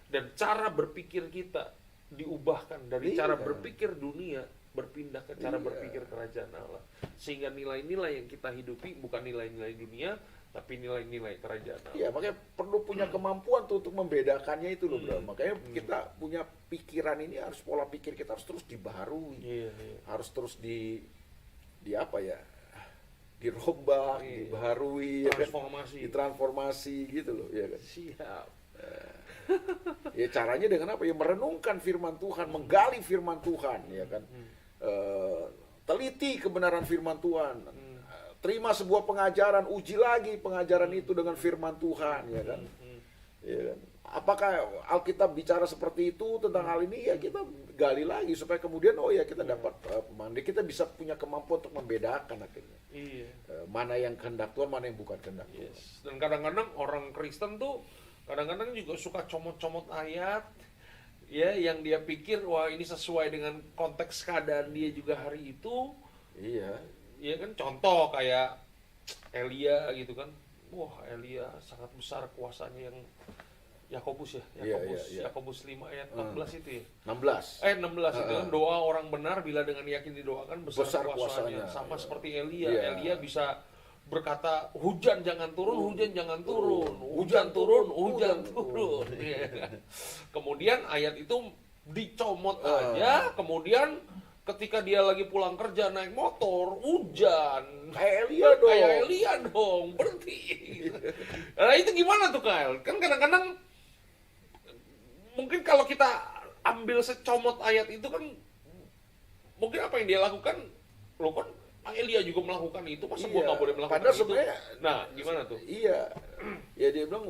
S1: Dan cara berpikir kita diubahkan dari cara berpikir dunia berpindah ke cara berpikir kerajaan Allah, sehingga nilai-nilai yang kita hidupi bukan nilai-nilai dunia tapi nilai-nilai kerajaan Allah.
S2: Iya, makanya perlu punya kemampuan tuh untuk membedakannya itu loh, bro. Makanya kita punya pikiran ini, harus pola pikir kita harus terus dibaharui. Harus terus apa ya? Dirombak, dibaharui, ditransformasi gitu loh, ya kan.
S1: Siap.
S2: Ya caranya dengan apa? Ya merenungkan firman Tuhan, menggali firman Tuhan, ya kan. Teliti kebenaran firman Tuhan. Terima sebuah pengajaran, uji lagi pengajaran itu dengan firman Tuhan, ya kan. Ya kan? Apakah Alkitab bicara seperti itu tentang hal ini? Ya kita gali lagi supaya kemudian kita dapat pemandai, kita bisa punya kemampuan untuk membedakan akhirnya. Mana yang kehendak Tuhan, mana yang bukan kehendak Tuhan.
S1: Dan kadang-kadang orang Kristen tuh kadang-kadang juga suka comot-comot ayat, ya, yang dia pikir wah ini sesuai dengan konteks keadaan dia juga hari itu. Iya kan, contoh kayak Elia gitu kan. Wah, Elia sangat besar kuasanya, yang Yakobus Yakobus 5 ayat 14 itu ya. 16 itu kan, doa orang benar bila dengan yakin didoakan besar kuasanya. Sama seperti Elia. Elia bisa berkata hujan jangan turun, hujan jangan turun, hujan turun. Kemudian ayat itu dicomot aja, kemudian ketika dia lagi pulang kerja naik motor, hujan.
S2: Kayak
S1: Elia dong, berhenti. Nah itu gimana tuh, Kyle? Kan kadang-kadang mungkin kalau kita ambil secomot ayat itu kan, mungkin apa yang dia lakukan, lo kan Elia juga melakukan itu, masa
S2: Iya,
S1: gua nggak boleh melakukan
S2: padahal
S1: itu?
S2: sebenarnya
S1: Nah, gimana tuh?
S2: iya. Ya dia bilang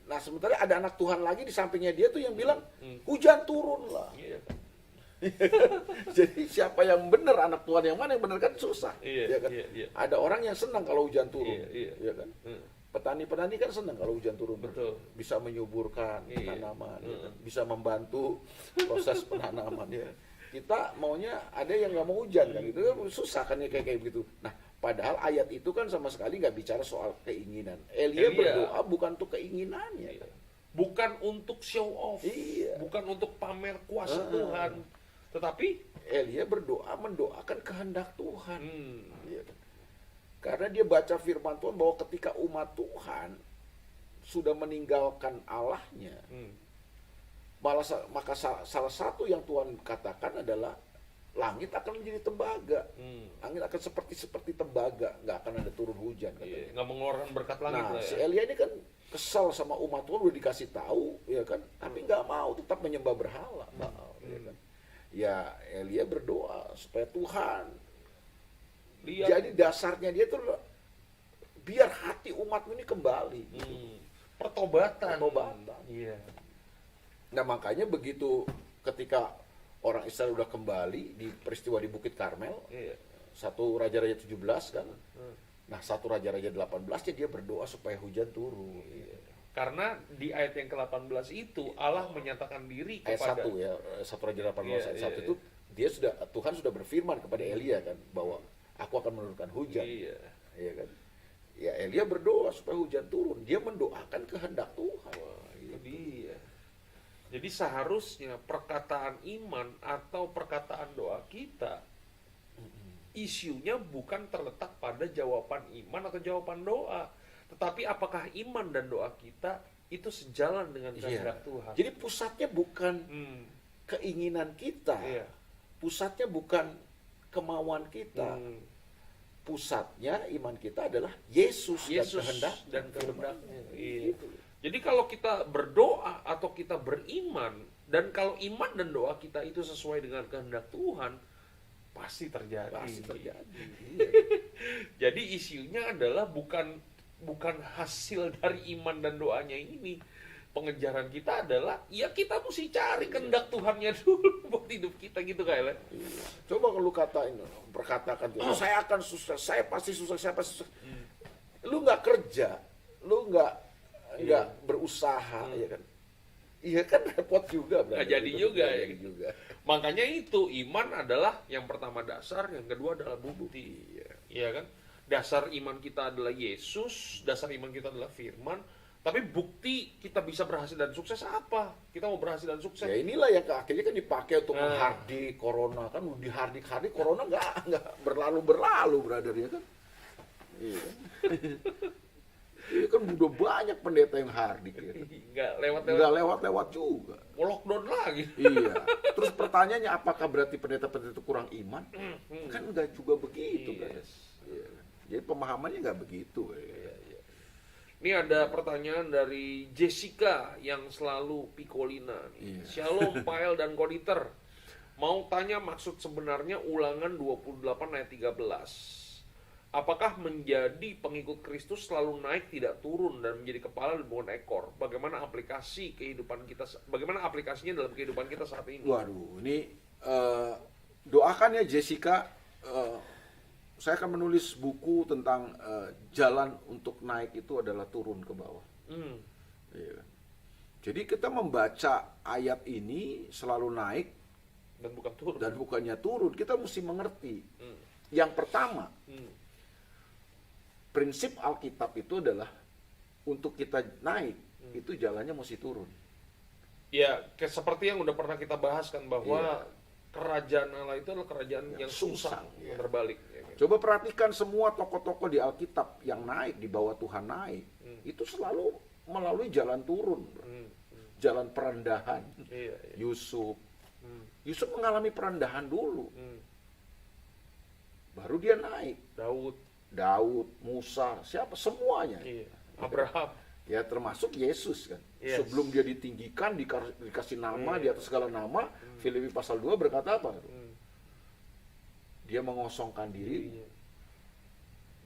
S2: nah sementara ada anak Tuhan lagi di sampingnya dia tuh yang bilang hujan turun lah.
S1: Iya.
S2: Jadi siapa yang benar, anak Tuhan yang mana yang benar kan susah.
S1: Iya,
S2: Ya kan?
S1: iya.
S2: Ada orang yang senang kalau hujan turun.
S1: Iya.
S2: Ya kan?
S1: Hmm.
S2: Petani-petani kan senang kalau hujan turun.
S1: Betul.
S2: Bisa menyuburkan
S1: Iya.
S2: tanaman, ya kan? Bisa membantu proses penanaman. Ya. Kita maunya ada yang nggak mau hujan kan, itu kan susah kan ya kayak begitu. Nah, padahal ayat itu kan sama sekali nggak bicara soal keinginan. Elia berdoa bukan untuk keinginannya.
S1: Iya.
S2: Kan?
S1: Bukan untuk show off,
S2: Iya.
S1: bukan untuk pamer kuasa Tuhan, tetapi
S2: Elia mendoakan kehendak Tuhan.
S1: hmm,
S2: Iya kan? Karena dia baca firman Tuhan bahwa ketika umat Tuhan sudah meninggalkan Allahnya, maka salah satu yang Tuhan katakan adalah langit akan menjadi tembaga. Langit akan seperti tembaga, nggak akan ada turun hujan.
S1: iya, nggak mengeluarkan berkat langit
S2: Nah,
S1: lah
S2: si
S1: ya.
S2: Elia ini kan kesal sama umat Tuhan, udah dikasih tahu, ya kan, tapi nggak mau, tetap menyembah berhala. Ya kan? Ya, Elia berdoa supaya Tuhan.
S1: Lihat.
S2: Jadi dasarnya dia tuh biar hati umatmu ini kembali.
S1: Pertobatan. Iya.
S2: Nah makanya begitu ketika orang Israel udah kembali di peristiwa di Bukit Karmel,
S1: Iya.
S2: satu Raja-Raja 17 kan, nah satu Raja-Raja 18 dia berdoa supaya hujan turun.
S1: Karena di ayat yang ke-18 itu Allah menyatakan diri
S2: Ayat
S1: kepada
S2: 1 ya, satu Raja 18
S1: Iya,
S2: ayat
S1: iya,
S2: 1 itu dia Tuhan sudah berfirman kepada Elia kan bahwa aku akan menurunkan hujan.
S1: Iya.
S2: Iya kan? Ya Elia berdoa supaya hujan turun. Dia mendoakan kehendak Tuhan.
S1: Itu dia. Jadi seharusnya perkataan iman atau perkataan doa kita isunya bukan terletak pada jawaban iman atau jawaban doa, tetapi apakah iman dan doa kita itu sejalan dengan kehendak Tuhan.
S2: Jadi pusatnya bukan
S1: Hmm,
S2: keinginan kita.
S1: iya.
S2: Pusatnya bukan kemauan kita.
S1: Hmm,
S2: Pusatnya iman kita adalah Yesus
S1: Yesus
S2: dan
S1: dan
S2: kehendaknya.
S1: kehendaknya. Iya. Jadi kalau kita berdoa atau kita beriman, dan kalau iman dan doa kita itu sesuai dengan kehendak Tuhan, pasti terjadi.
S2: Pasti terjadi. Iya.
S1: Jadi isunya adalah bukan hasil dari iman dan doanya ini. Pengejaran kita adalah ya kita mesti cari kehendak Tuhannya dulu buat hidup kita gitu kayaknya.
S2: Coba kalau berkatakan tuh, saya akan sukses, saya pasti sukses, saya pasti sukses. Lu nggak kerja, lu nggak berusaha, ya kan? Iya kan repot juga.
S1: Nggak jadi juga ya.
S2: Jadi juga.
S1: Makanya itu iman adalah yang pertama dasar, yang kedua adalah bukti. Iya kan? Dasar iman kita adalah Yesus, dasar iman kita adalah firman, tapi bukti kita bisa berhasil dan sukses apa? Kita mau berhasil dan sukses.
S2: Ya inilah yang akhirnya kan dipakai untuk menghardik corona kan, dihardik corona nggak berlalu brother ya kan? Iya. Iya kan udah banyak pendeta yang hardik ya kan? Nggak lewat juga.
S1: Lockdown lagi.
S2: Iya. Terus pertanyaannya apakah berarti pendeta-pendeta itu kurang iman? Kan nggak juga begitu, brother. Iya. Jadi pemahamannya nggak begitu. Ya.
S1: Ini ada pertanyaan dari Jessica yang selalu pikolina. Shalom, Pael dan Koditer. Mau tanya maksud sebenarnya ulangan 28 ayat 13. Apakah menjadi pengikut Kristus selalu naik tidak turun dan menjadi kepala dan bukan ekor? Bagaimana aplikasinya dalam kehidupan kita saat ini?
S2: Waduh, ini doakan ya Jessica. Saya akan menulis buku tentang jalan untuk naik itu adalah turun ke bawah. Iya. Jadi kita membaca ayat ini selalu naik
S1: Dan bukan turun.
S2: dan bukannya turun. Kita mesti mengerti. Yang pertama, prinsip Alkitab itu adalah untuk kita naik itu jalannya mesti turun.
S1: Ya, seperti yang udah pernah kita bahas kan bahwa kerajaan Allah itu adalah kerajaan yang susah, yang terbalik. Ya, gitu.
S2: Coba perhatikan semua tokoh-tokoh di Alkitab yang naik, di bawah Tuhan naik, itu selalu melalui jalan turun, jalan perendahan. Yusuf mengalami perendahan dulu, baru dia naik. Daud, Musa, siapa semuanya.
S1: Abraham.
S2: Ya termasuk Yesus kan. Sebelum dia ditinggikan, dikasih nama di atas segala nama, Filipi pasal 2 berkata apa? dia mengosongkan diri,
S1: Iya.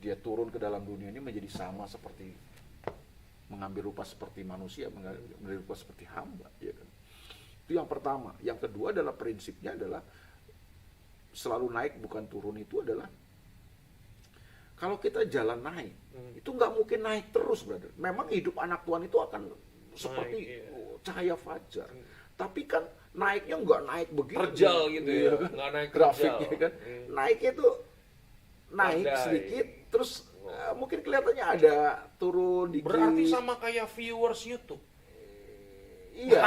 S2: dia turun ke dalam dunia ini menjadi sama seperti, mengambil rupa seperti manusia, mengambil rupa seperti hamba, ya kan? Itu yang pertama. Yang kedua adalah prinsipnya adalah selalu naik bukan turun. Itu adalah kalau kita jalan naik, itu nggak mungkin naik terus, brother. Memang hidup anak Tuhan itu akan seperti cahaya fajar. Tapi kan naiknya nggak naik begini.
S1: Terjal gitu ya,
S2: kan?
S1: nggak naik
S2: Grafiknya
S1: terjal.
S2: kan. Naiknya tuh naik
S1: Landai.
S2: sedikit, terus mungkin kelihatannya ada turun dikit.
S1: Berarti sama kayak viewers YouTube.
S2: Iya,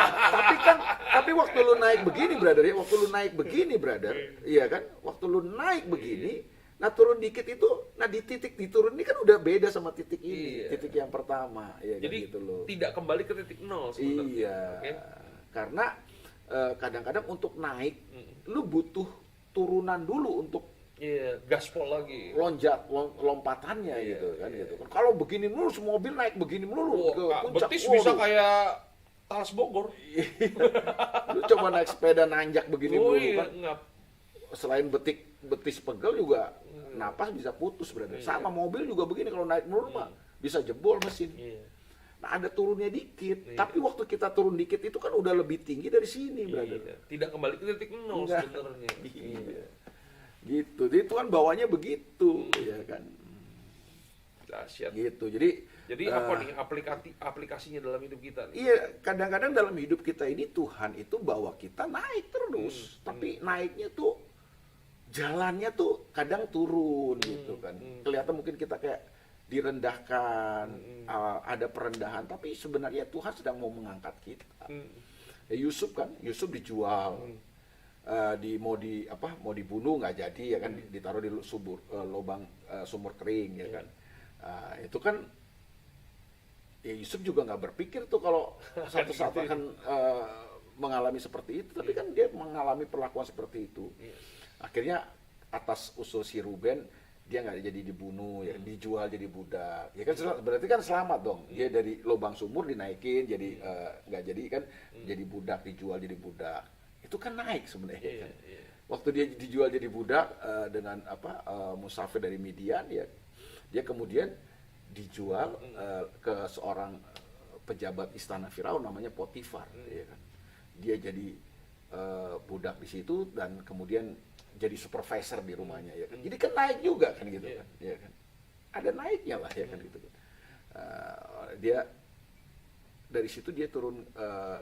S2: tapi waktu lu naik begini, brother, ya, waktu lu naik begini, brother, iya kan? Waktu lu naik begini, nah turun dikit itu, nah di titik diturun ini kan udah beda sama titik ini,
S1: Iya.
S2: titik yang pertama, ya kan
S1: Jadi
S2: gitu loh.
S1: tidak kembali ke titik nol sebenarnya.
S2: Iya,
S1: Oke?
S2: karena kadang-kadang untuk naik, lu butuh turunan dulu untuk
S1: Iya, gaspol lagi.
S2: lompatannya
S1: Iya,
S2: gitu kan,
S1: iya.
S2: gitu kan. Kalau begini mulu, mobil naik begini mulu ke
S1: Wah,
S2: puncak,
S1: betis bisa
S2: waduh.
S1: kayak Talas Bogor.
S2: Lu coba naik sepeda nanjak begini
S1: Oh
S2: mulu
S1: iya,
S2: kan.
S1: ngap.
S2: Selain betis pegel juga napas bisa putus, brother. Sama mobil juga begini, kalau naik mulu mah bisa jebol mesin.
S1: Iya.
S2: Nah, ada turunnya dikit,
S1: Iya.
S2: tapi waktu kita turun dikit itu kan udah lebih tinggi dari sini, brother.
S1: Iya. Tidak kembali ke titik nol
S2: Enggak.
S1: sebenarnya.
S2: Iya. Gitu. Jadi Tuhan bawanya begitu, ya kan.
S1: Dahsyat.
S2: Gitu.
S1: Jadi apa nih aplikasinya dalam hidup kita nih?
S2: Iya, kadang-kadang dalam hidup kita ini Tuhan itu bawa kita naik terus, tapi naiknya tuh jalannya tuh kadang turun gitu kan. Kelihatan mungkin kita kayak direndahkan, ada perendahan, tapi sebenarnya Tuhan sedang mau mengangkat kita. Ya, Yusuf dijual, mau dibunuh nggak jadi ya kan, ditaruh di lubang sumur kering ya kan. Itu kan ya Yusuf juga nggak berpikir tuh kalau satu saat akan mengalami seperti itu, tapi kan dia mengalami perlakuan seperti itu. Akhirnya atas usul si Ruben dia nggak jadi dibunuh, ya dijual jadi budak. Ya kan berarti kan selamat dong. Dia dari lubang sumur dinaikin jadi nggak jadi kan, jadi budak, dijual jadi budak. Itu kan naik sebenarnya kan. Waktu dia dijual jadi budak dengan musafir dari Midian, ya dia kemudian dijual ke seorang pejabat istana Firaun namanya Potifar, ya kan. Dia jadi budak di situ dan kemudian jadi supervisor di rumahnya, ya kan. Jadi kan naik juga kan gitu kan, ya kan. Ada naiknya lah ya kan gitu kan. Dia dari situ dia turun,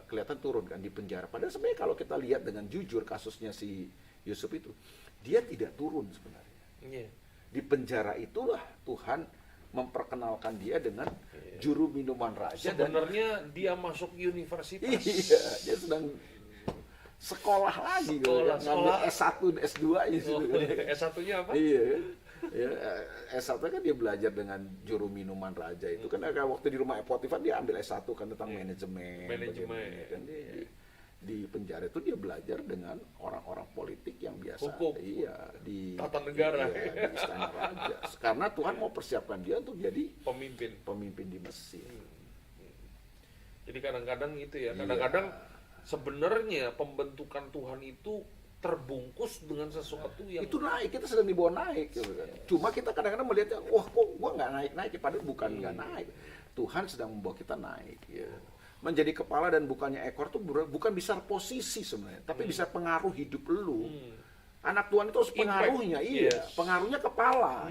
S2: kelihatan turun kan di penjara. Padahal sebenarnya kalau kita lihat dengan jujur kasusnya si Yusuf itu, dia tidak turun sebenarnya.
S1: Iya.
S2: Di penjara itulah Tuhan memperkenalkan dia dengan juru minuman raja.
S1: Sebenarnya dia masuk universitas.
S2: Iya, dia sedang sekolah lagi, ngambil S1, S2 aja situ kan.
S1: S1-nya apa?
S2: Iya kan. Ya, S1 kan dia belajar dengan juru minuman raja itu kan, waktu di rumah Potifar dia ambil S1 kan tentang manajemen. Bagaimana, kan di penjara itu dia belajar dengan orang-orang politik yang biasa.
S1: Hukum.
S2: Iya, di
S1: Tata negara.
S2: iya, di istana raja. Karena Tuhan mau persiapkan dia untuk jadi
S1: Pemimpin.
S2: di Mesir.
S1: Jadi kadang-kadang itu ya, kadang-kadang sebenarnya pembentukan Tuhan itu terbungkus dengan sesuatu yang
S2: Itu naik, kita sedang dibawa naik gitu kan. Cuma kita kadang-kadang melihatnya, wah kok gua nggak naik-naik, padahal bukan nggak naik. Tuhan sedang membawa kita naik, ya. Menjadi kepala dan bukannya ekor tuh bukan bisa posisi sebenarnya, tapi bisa pengaruh hidup lu. Anak Tuhan itu harus pengaruhnya, pengaruhnya kepala.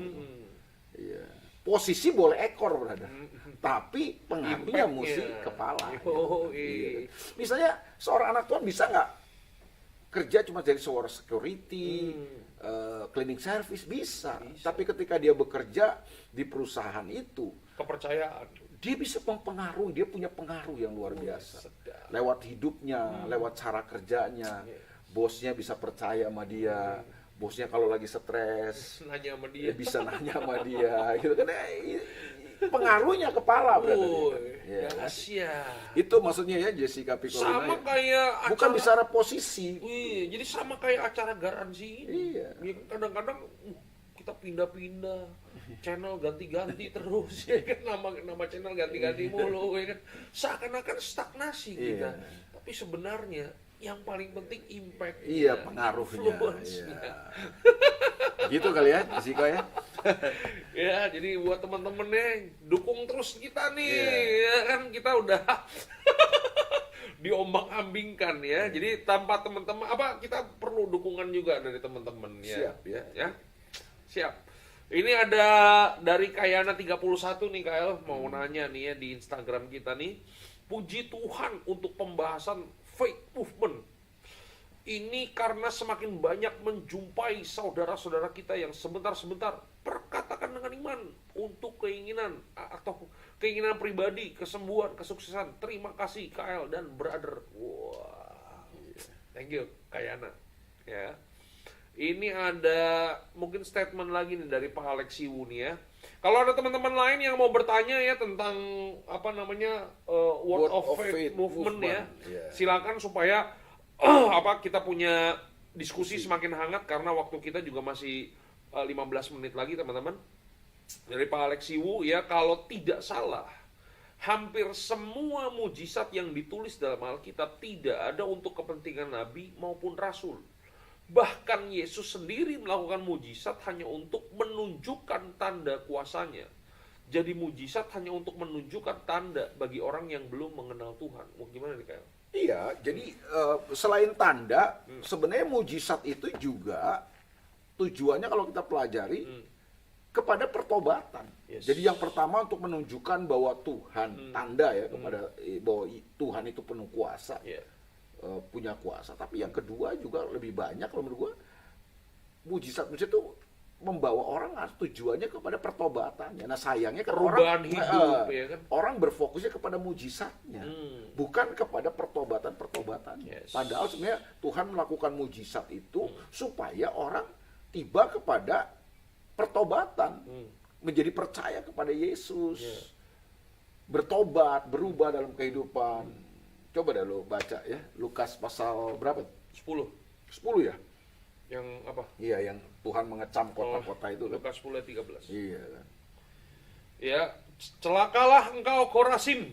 S2: Iya. Posisi boleh ekor, brother. Tapi pengaruhnya mesti kepala. Iya. Misalnya seorang anak Tuhan bisa nggak kerja cuma jadi seorang security, cleaning service bisa. Tapi ketika dia bekerja di perusahaan itu,
S1: kepercayaan.
S2: dia bisa mempengaruhi, dia punya pengaruh yang luar biasa.
S1: Sedap.
S2: Lewat hidupnya, lewat cara kerjanya. Bosnya bisa percaya sama dia. Bosnya kalau lagi stres,
S1: Nanya sama dia.
S2: bisa nanya sama dia. Gitu kan. Pengaruhnya kepala, brother. Ya, kan?
S1: Dahsyat.
S2: Itu maksudnya ya Jessica Piccolina.
S1: Sama
S2: Ya.
S1: kayak
S2: Bukan
S1: acara,
S2: bicara posisi.
S1: Wih, jadi sama kayak acara garansi ini.
S2: Iya.
S1: Ya, kadang-kadang kita pindah-pindah, channel ganti-ganti terus, ya kan, nama channel ganti-ganti mulu, ya kan. Seakan-akan stagnasi kita.
S2: Iya.
S1: Tapi sebenarnya yang paling penting impact.
S2: Iya, pengaruhnya.
S1: influence-nya.
S2: Iya. Gitu kali ya, Siko ya.
S1: Ya, jadi buat teman-temannya dukung terus kita nih,
S2: Iya.
S1: ya kan kita udah diombang-ambingkan ya. Jadi tanpa teman-teman kita perlu dukungan juga dari teman-teman ya.
S2: Siap ya.
S1: Ya. Siap. Ini ada dari Kayana 31 nih Kael, mau nanya nih ya di Instagram kita nih. Puji Tuhan untuk pembahasan faith movement. Ini karena semakin banyak menjumpai saudara-saudara kita yang sebentar-sebentar perkatakan dengan iman untuk keinginan atau keinginan pribadi, kesembuhan, kesuksesan. Terima kasih KL dan brother. Wah, thank you Kayana. Ya, ini ada mungkin statement lagi nih dari Pak Alex Siwu nih ya. Kalau ada teman-teman lain yang mau bertanya ya tentang Word of Faith movement ya,
S2: Yeah.
S1: silakan supaya kita punya diskusi semakin hangat karena waktu kita juga masih 15 menit lagi teman-teman. Dari Pak Alex Siwu ya, kalau tidak salah hampir semua mujizat yang ditulis dalam Alkitab tidak ada untuk kepentingan nabi maupun rasul. Bahkan Yesus sendiri melakukan mujizat hanya untuk menunjukkan tanda kuasanya. Jadi mujizat hanya untuk menunjukkan tanda bagi orang yang belum mengenal Tuhan. Mau gimana nih Kyle?
S2: Iya, jadi selain tanda, sebenarnya mujizat itu juga tujuannya kalau kita pelajari kepada pertobatan.
S1: Yes.
S2: Jadi yang pertama untuk menunjukkan bahwa Tuhan, tanda ya kepada bahwa Tuhan itu penuh kuasa,
S1: Yeah.
S2: punya kuasa. Tapi yang kedua juga lebih banyak kalau menurut gua mujizat-mujizat itu membawa orang tujuannya kepada pertobatannya. Nah sayangnya kan
S1: Perubahan hidup, ya kan?
S2: orang berfokusnya kepada mujizatnya, bukan kepada pertobatan-pertobatannya.
S1: Yes.
S2: Padahal sebenarnya Tuhan melakukan mujizat itu supaya orang tiba kepada pertobatan, menjadi percaya kepada Yesus,
S1: Yeah.
S2: bertobat, berubah dalam kehidupan. Coba deh lo baca ya, Lukas pasal berapa?
S1: 10.
S2: 10 ya?
S1: Yang apa?
S2: Iya, yang Tuhan mengecam kota-kota itu kan.
S1: Lukas 10 ayat 13.
S2: Iya kan.
S1: Ya, celakalah engkau Korasim,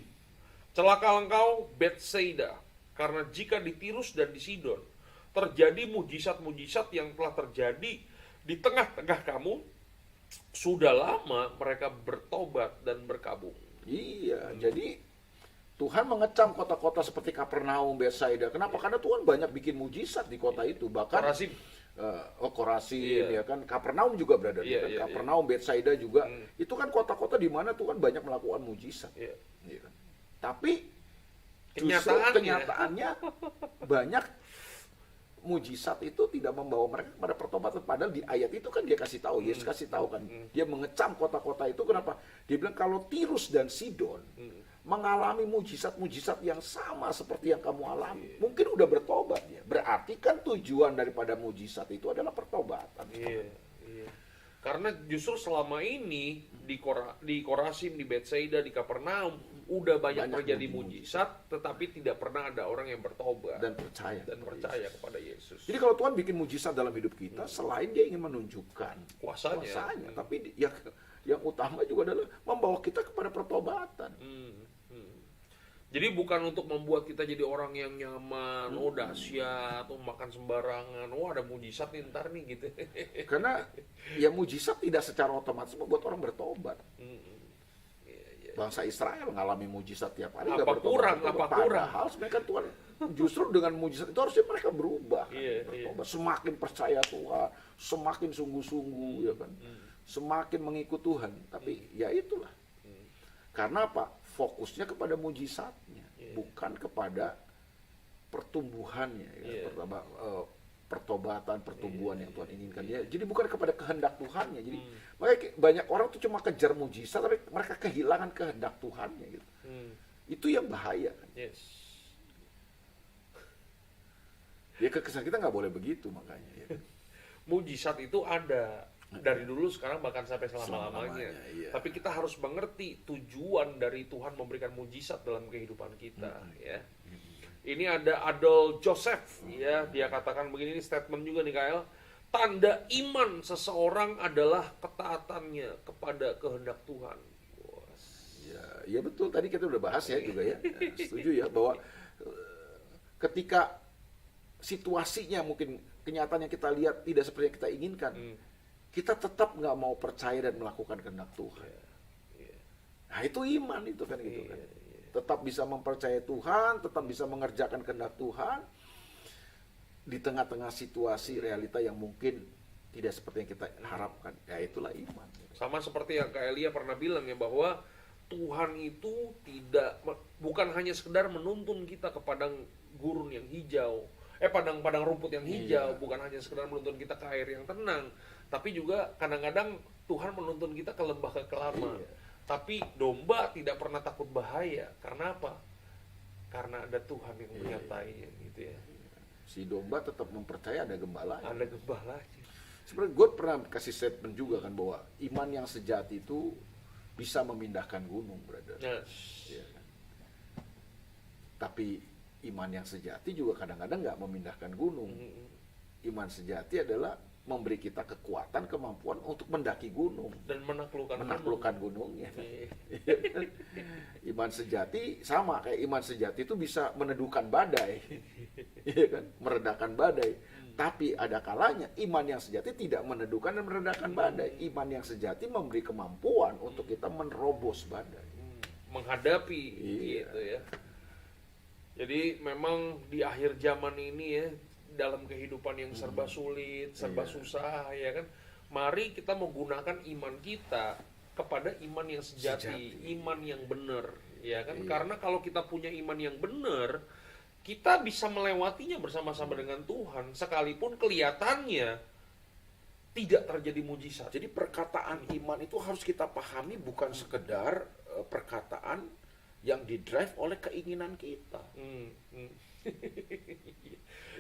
S1: celakalah engkau Betsaida, karena jika di Tirus dan di Sidon terjadi mujizat-mujizat yang telah terjadi di tengah-tengah kamu, sudah lama mereka bertobat dan berkabung.
S2: Iya, jadi Tuhan mengecam kota-kota seperti Kapernaum, Betsaida. Kenapa? Karena Tuhan banyak bikin mujizat di kota itu. Bahkan
S1: Korazim.
S2: Korazim,
S1: Iya.
S2: ya kan. Kapernaum juga berada di
S1: Iya,
S2: kan.
S1: iya,
S2: Kapernaum, Betsaida juga. Itu kan kota-kota di mana Tuhan banyak melakukan mujizat.
S1: Iya.
S2: Iya kan? Tapi justru kenyataannya banyak mujizat itu tidak membawa mereka kepada pertobatan. Padahal di ayat itu kan dia kasih tahu, Yesus kasih tahu kan, dia mengecam kota-kota itu. Kenapa? Dia bilang kalau Tirus dan Sidon mengalami mujizat-mujizat yang sama seperti yang kamu alami, mungkin udah bertobat ya. Berarti kan tujuan daripada mujizat itu adalah pertobatan.
S1: Iya, iya. Karena justru selama ini di Korazim, di Betsaida, di Kapernaum udah banyak terjadi mujizat, tetapi tidak pernah ada orang yang bertobat
S2: Dan percaya.
S1: percaya kepada Yesus.
S2: Jadi kalau Tuhan bikin mujizat dalam hidup kita, selain dia ingin menunjukkan
S1: Kuasanya.
S2: tapi yang utama juga adalah membawa kita kepada pertobatan.
S1: Jadi bukan untuk membuat kita jadi orang yang nyaman, oh dahsyat, atau makan sembarangan, oh ada mujizat nih ntar nih gitu.
S2: Karena ya mujizat tidak secara otomatis membuat orang bertobat. Bangsa Israel mengalami mujizat tiap hari.
S1: Apa
S2: nggak bertobat,
S1: kurang,
S2: bertobat.
S1: apa kurang?
S2: Padahal sebenarnya kan Tuhan justru dengan mujizat itu harusnya mereka berubah, kan,
S1: Iya,
S2: bertobat. Semakin percaya Tuhan, semakin sungguh-sungguh, ya kan, semakin mengikut Tuhan. Tapi ya itulah. Karena apa? Fokusnya kepada mujizatnya, bukan kepada pertumbuhannya, ya. Pertobatan, pertumbuhan yang Tuhan inginkan. Ya, jadi bukan kepada kehendak Tuhannya. Jadi makanya banyak orang tuh cuma kejar mujizat, tapi mereka kehilangan kehendak Tuhannya. Gitu. Itu yang bahaya. Kan?
S1: Yes.
S2: Ya kekesan kita nggak boleh begitu makanya. Ya.
S1: Mujizat itu ada dari dulu, sekarang bahkan sampai selama-lamanya.
S2: Iya.
S1: Tapi kita harus mengerti tujuan dari Tuhan memberikan mujizat dalam kehidupan kita, ya. Ini ada Adol Joseph, ya, dia katakan begini, ini statement juga nih Kael. Tanda iman seseorang adalah ketaatannya kepada kehendak Tuhan.
S2: Ya betul, tadi kita udah bahas ya juga ya. Setuju ya bahwa ketika situasinya mungkin kenyataan yang kita lihat tidak seperti yang kita inginkan, kita tetap nggak mau percaya dan melakukan kehendak Tuhan. Nah itu iman itu kan gitu kan. Tetap bisa mempercayai Tuhan, tetap bisa mengerjakan kehendak Tuhan di tengah-tengah situasi realita yang mungkin tidak seperti yang kita harapkan. Ya itulah iman.
S1: Sama seperti yang Kak Elia pernah bilang ya, bahwa Tuhan itu bukan hanya sekedar menuntun kita ke padang gurun yang hijau, padang rumput yang hijau, bukan hanya sekedar menuntun kita ke air yang tenang, tapi juga kadang-kadang Tuhan menuntun kita ke lembah kekelama. Tapi domba tidak pernah takut bahaya. Karena apa? Karena ada Tuhan yang menyertai gitu ya.
S2: Si domba tetap mempercaya ada gembala.
S1: Ada gembala.
S2: Sebenarnya gue pernah kasih statement juga kan bahwa iman yang sejati itu bisa memindahkan gunung, brother. Ya, kan? Tapi iman yang sejati juga kadang-kadang nggak memindahkan gunung. Iman sejati adalah memberi kita kekuatan, kemampuan untuk mendaki gunung
S1: dan
S2: menaklukkan gunungnya. Iman sejati sama kayak iman sejati itu bisa meneduhkan badai, kan? Meredakan badai. Tapi ada kalanya iman yang sejati tidak meneduhkan dan meredakan badai. Iman yang sejati memberi kemampuan untuk kita menerobos badai,
S1: menghadapi gitu ya. Jadi memang di akhir zaman ini ya, dalam kehidupan yang serba sulit, serba susah ya kan, mari kita menggunakan iman kita kepada iman yang sejati. Iman yang benar ya kan. Karena kalau kita punya iman yang benar, kita bisa melewatinya bersama-sama dengan Tuhan sekalipun kelihatannya tidak terjadi mujizat.
S2: Jadi perkataan iman itu harus kita pahami bukan sekedar perkataan yang didrive oleh keinginan kita.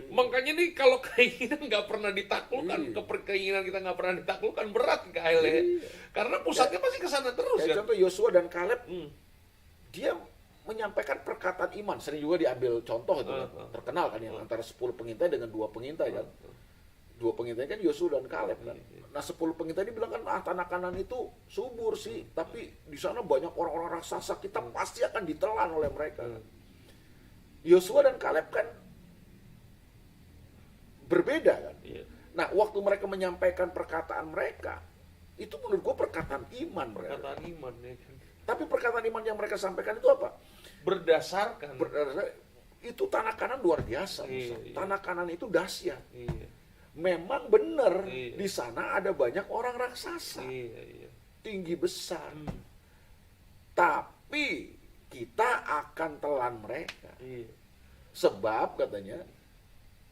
S1: Makanya nih kalau keinginan nggak pernah ditaklukkan, keinginan kita nggak pernah ditaklukkan, berat Kak Ele. Karena pusatnya pasti ke sana terus kan.
S2: Contoh Yosua dan Kaleb, dia menyampaikan perkataan iman. Sering juga diambil contoh itu terkenal kan yang antara 10 pengintai dengan 2 pengintai kan. 2 pengintai kan Yosua dan Kaleb kan. Nah 10 pengintai dibilang kan tanah Kanan itu subur sih, tapi di sana banyak orang-orang raksasa, kita pasti akan ditelan oleh mereka. Yosua dan Kaleb kan berbeda kan. Nah waktu mereka menyampaikan perkataan mereka, itu menurut gue perkataan iman mereka.
S1: Perkataan iman ya kan.
S2: Tapi perkataan iman yang mereka sampaikan itu apa?
S1: Berdasarkan
S2: itu tanah Kanan luar biasa. Tanah Kanan itu dahsyat. Memang benar di sana ada banyak orang raksasa, tinggi besar. Tapi kita akan telan mereka. Sebab katanya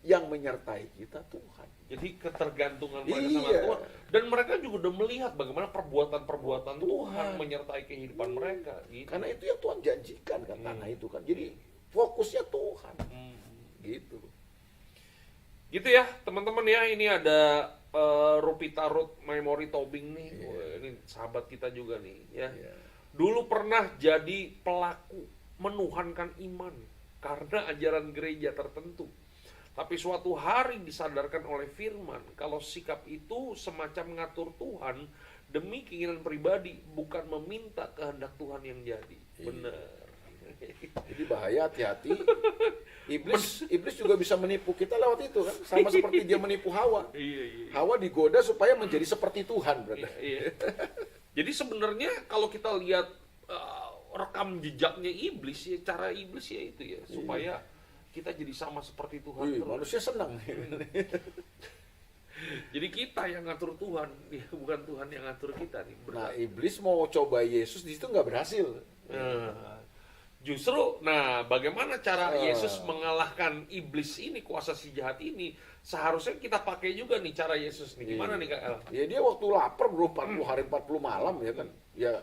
S2: yang menyertai kita Tuhan.
S1: Jadi ketergantungan mereka sama Tuhan. Dan mereka juga udah melihat bagaimana perbuatan-perbuatan Tuhan menyertai kehidupan mereka. Gitu.
S2: Karena itu yang Tuhan janjikan kan tanah itu kan. Jadi fokusnya Tuhan. Gitu.
S1: Gitu ya teman-teman ya. Ini ada Rupita Ruth Memory Tobing nih. Ini sahabat kita juga nih ya. Dulu pernah jadi pelaku menuhankan iman karena ajaran gereja tertentu. Tapi suatu hari disadarkan oleh firman kalau sikap itu semacam mengatur Tuhan demi keinginan pribadi, bukan meminta kehendak Tuhan yang jadi. Benar.
S2: Jadi bahaya, hati-hati. Iblis juga bisa menipu kita lewat itu kan, sama seperti dia menipu Hawa. Hawa digoda supaya menjadi seperti Tuhan, berarti.
S1: Jadi sebenarnya kalau kita lihat rekam jejaknya iblis ya, cara iblis ya itu ya, supaya kita jadi sama seperti Tuhan.
S2: Manusia senang.
S1: Jadi kita yang ngatur Tuhan, bukan Tuhan yang ngatur kita nih.
S2: Nah, iblis mau coba Yesus di situ nggak berhasil.
S1: Justru, bagaimana cara Yesus mengalahkan iblis ini, kuasa si jahat ini? Seharusnya kita pakai juga nih cara Yesus nih. Gimana nih Kak El?
S2: Ya dia waktu lapar bro, 40 hari 40 malam ya kan. Ya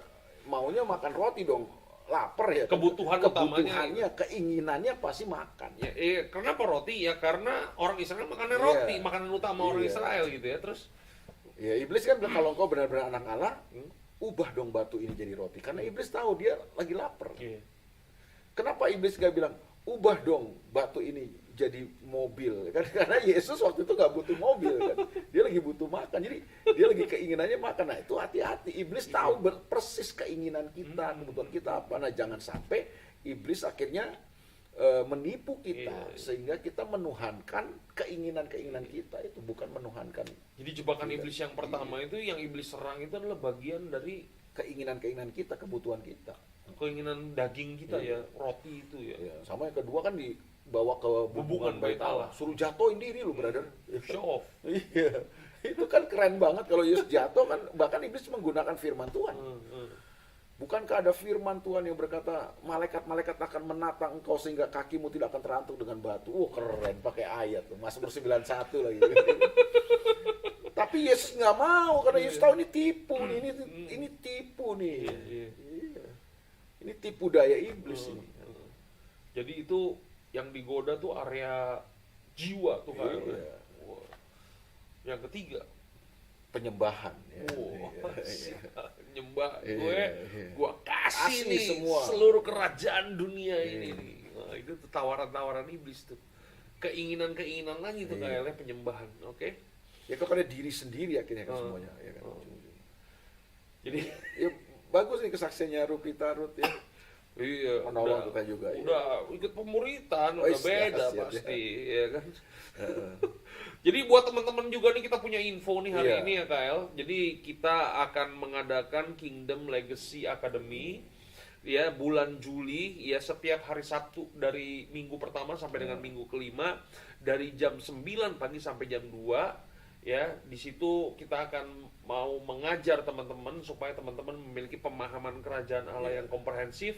S2: maunya makan roti dong. Lapar ya, kebutuhannya, keinginannya pasti makan.
S1: Kenapa roti? Ya karena orang Israel makannya roti, makanan utama orang Israel gitu ya. Terus
S2: ya iblis kan bilang, kalau engkau benar-benar anak Allah, ubah dong batu ini jadi roti. Karena iblis tahu dia lagi lapar. Kenapa iblis gak bilang, ubah dong batu ini jadi mobil? Karena Yesus waktu itu gak butuh mobil kan. Dia lagi butuh makan. Jadi dia lagi keinginannya makan. Nah itu hati-hati. Iblis tahu persis keinginan kita, kebutuhan kita apa. Nah jangan sampai iblis akhirnya menipu kita,
S1: Iya.
S2: sehingga kita menuhankan keinginan-keinginan kita itu, bukan menuhankan
S1: Jadi jebakan
S2: Iya.
S1: iblis yang pertama itu, yang iblis serang itu adalah bagian dari
S2: keinginan-keinginan kita, kebutuhan kita.
S1: keinginan daging kita ya, roti itu ya.
S2: Ya, sama yang kedua kan dibawa ke
S1: Hubungan
S2: hubungan bait Allah, suruh jatuhin diri lu, brother.
S1: Show off.
S2: Iya, itu kan keren banget kalau Yesus jatuh kan, bahkan iblis menggunakan firman Tuhan. Bukankah ada firman Tuhan yang berkata, malaikat-malaikat akan menatang engkau sehingga kakimu tidak akan terantuk dengan batu. Keren, pakai ayat tuh, Mazmur 91 lagi. Tapi Yesus nggak mau, karena Yesus tahu ini tipu nih, ini tipu nih.
S1: Iya.
S2: Iya. Ini tipu daya iblis ini.
S1: Jadi itu yang digoda tuh area jiwa tuh kan.
S2: Iya.
S1: Wah. Yang ketiga,
S2: Penyembahan. Ya.
S1: wah,
S2: Iya.
S1: nyembah
S2: Iya,
S1: gue,
S2: iya.
S1: gue kasih
S2: Kasih
S1: nih
S2: semua.
S1: seluruh kerajaan dunia
S2: Iya.
S1: ini nih. Nah, itu tuh tawaran-tawaran iblis tuh. Keinginan-keinginan lagi tuh
S2: Iya.
S1: kayaknya penyembahan, oke?
S2: Ya kepada diri sendiri akhirnya kan
S1: Oh.
S2: semuanya. Ya kan?
S1: Oh. Jadi
S2: Ya, bagus nih kesaksiannya Rupita Ruth ya.
S1: iya,
S2: Menolong kita juga, iya.
S1: Udah ikut pemuritan,
S2: Oh,
S1: udah beda
S2: siap,
S1: pasti, ya kan? Jadi buat teman-teman juga nih, kita punya info nih hari
S2: Iya.
S1: ini ya KL. Jadi kita akan mengadakan Kingdom Legacy Academy ya bulan Juli ya, setiap hari Sabtu dari minggu pertama sampai dengan minggu kelima, dari jam 9 pagi sampai jam 2 ya. Di situ kita akan mau mengajar teman-teman supaya teman-teman memiliki pemahaman kerajaan Allah yang komprehensif,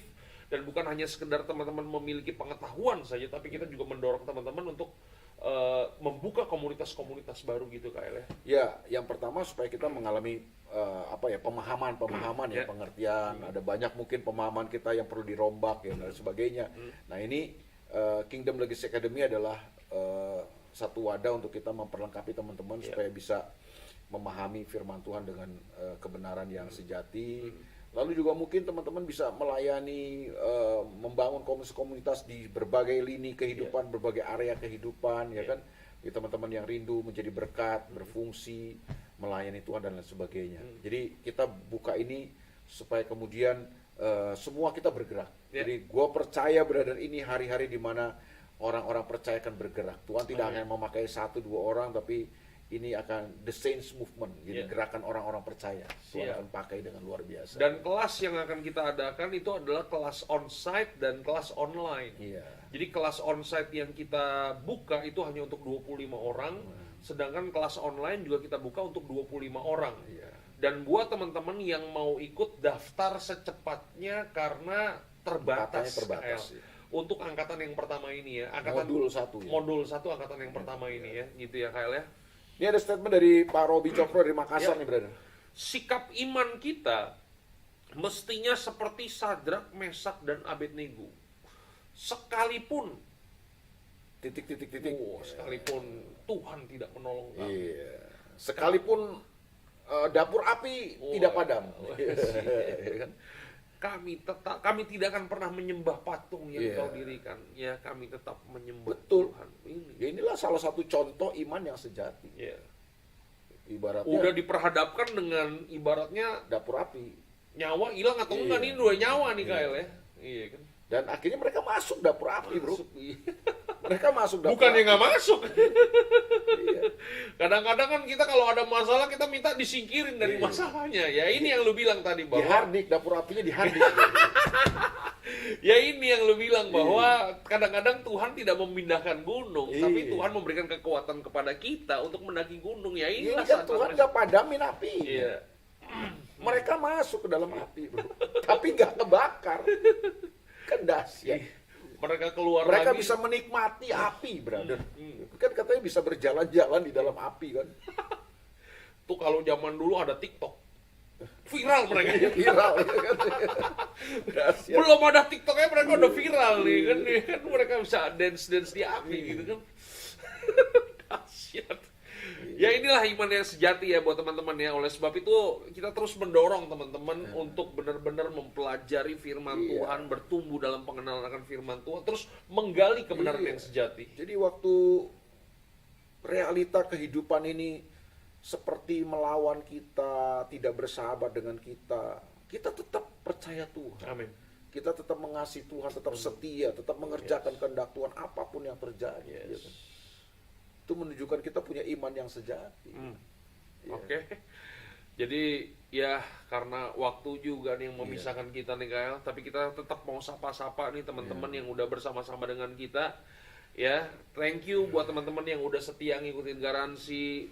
S1: dan bukan hanya sekedar teman-teman memiliki pengetahuan saja, tapi kita juga mendorong teman-teman untuk membuka komunitas-komunitas baru gitu KL ya.
S2: Ya, yang pertama supaya kita mengalami pemahaman
S1: Ya.
S2: ya, pengertian. Ada banyak mungkin pemahaman kita yang perlu dirombak ya dan sebagainya. Nah, ini Kingdom Legacy Academy adalah satu wadah untuk kita memperlengkapi teman-teman
S1: Ya.
S2: supaya bisa memahami firman Tuhan dengan kebenaran yang sejati. Lalu juga mungkin teman-teman bisa melayani, membangun komunitas-komunitas di berbagai lini kehidupan, berbagai area kehidupan, ya kan? Jadi teman-teman yang rindu menjadi berkat, berfungsi, melayani Tuhan dan lain sebagainya. Jadi kita buka ini supaya kemudian semua kita bergerak.
S1: Ya.
S2: Jadi gue percaya, brother, ini hari-hari di mana orang-orang percaya akan bergerak. Tuhan tidak
S1: Amin.
S2: akan memakai 1-2 orang, tapi ini akan the saints movement, jadi
S1: Ya.
S2: gerakan orang-orang percaya. Tuhan
S1: Siap.
S2: akan pakai dengan luar biasa.
S1: Dan kelas yang akan kita adakan itu adalah kelas onsite dan kelas online.
S2: Iya.
S1: Jadi kelas onsite yang kita buka itu hanya untuk 25 orang, sedangkan kelas online juga kita buka untuk 25 orang.
S2: Iya.
S1: Dan buat teman-teman yang mau ikut, daftar secepatnya karena terbatas.
S2: Angkatannya terbatas,
S1: KL.
S2: ya.
S1: Untuk angkatan yang pertama ini ya, angkatan
S2: Modul 1 ya.
S1: modul 1 angkatan yang pertama ini ya, gitu ya KL ya.
S2: Ini ada statement dari Pak Robi Cokro dari Makassar
S1: Ya.
S2: nih, brother.
S1: Sikap iman kita mestinya seperti Sadrak, Mesak, dan Abednego. Sekalipun
S2: Titik.
S1: sekalipun Tuhan tidak menolong kami.
S2: Iya. Sekalipun dapur api
S1: Oh,
S2: tidak padam.
S1: iya.
S2: Iya kan?
S1: Kami tidak akan pernah menyembah patung yang
S2: Iya.
S1: kau dirikan. Ya, kami tetap menyembah
S2: Betul.
S1: Tuhan. Ini.
S2: Ya, inilah salah satu contoh iman yang sejati.
S1: Ya.
S2: Ibaratnya
S1: Udah diperhadapkan dengan ibaratnya
S2: dapur api.
S1: nyawa hilang atau
S2: Iya.
S1: enggak, nih 2 nyawa nih
S2: Iya.
S1: KL ya. Iya kan.
S2: Dan akhirnya mereka masuk dapur api, bro.
S1: Masuk, iya.
S2: Mereka masuk dapur
S1: Bukan
S2: api.
S1: yang nggak masuk.
S2: Iya.
S1: Kadang-kadang kan kita kalau ada masalah kita minta disingkirin dari
S2: Iya.
S1: masalahnya. Ya ini yang lu bilang tadi bahwa
S2: Dihardik, dapur apinya dihardik.
S1: ya ini yang lu bilang bahwa kadang-kadang Tuhan tidak memindahkan gunung,
S2: Iya.
S1: tapi Tuhan memberikan kekuatan kepada kita untuk mendaki gunung. Ya
S2: Ini
S1: inilah
S2: kan Tuhan nggak padamin api.
S1: Iya.
S2: Mereka masuk ke dalam api, bro. Tapi nggak kebakar. Kan dahsyat.
S1: Mereka keluar
S2: Mereka
S1: lagi.
S2: bisa menikmati api, brother.
S1: Hmm.
S2: Kan katanya bisa berjalan-jalan di dalam api kan.
S1: Tuh kalau zaman dulu ada TikTok. Viral mereka.
S2: Viral ya kan. Dahsyat.
S1: Belum ada TikToknya mereka udah viral nih kan. Mereka bisa dance di api gitu kan. Dahsyat. Ya inilah iman yang sejati ya buat teman-teman ya. Oleh sebab itu kita terus mendorong teman-teman untuk benar-benar mempelajari firman
S2: Iya.
S1: Tuhan, bertumbuh dalam pengenalan akan firman Tuhan, terus menggali kebenaran
S2: Iya.
S1: yang sejati.
S2: Jadi waktu realita kehidupan ini seperti melawan kita, tidak bersahabat dengan kita, kita tetap percaya Tuhan.
S1: Amin.
S2: Kita tetap mengasihi Tuhan, tetap setia, tetap mengerjakan kehendak Tuhan apapun yang terjadi.
S1: Yes.
S2: Gitu. Itu menunjukkan kita punya iman yang sejati. Ya.
S1: Oke. Jadi ya karena waktu juga nih yang memisahkan kita nih Kael, tapi kita tetap mau sapa-sapa nih teman-teman yang udah bersama-sama dengan kita. Ya, thank you buat teman-teman yang udah setia ngikutin Garansi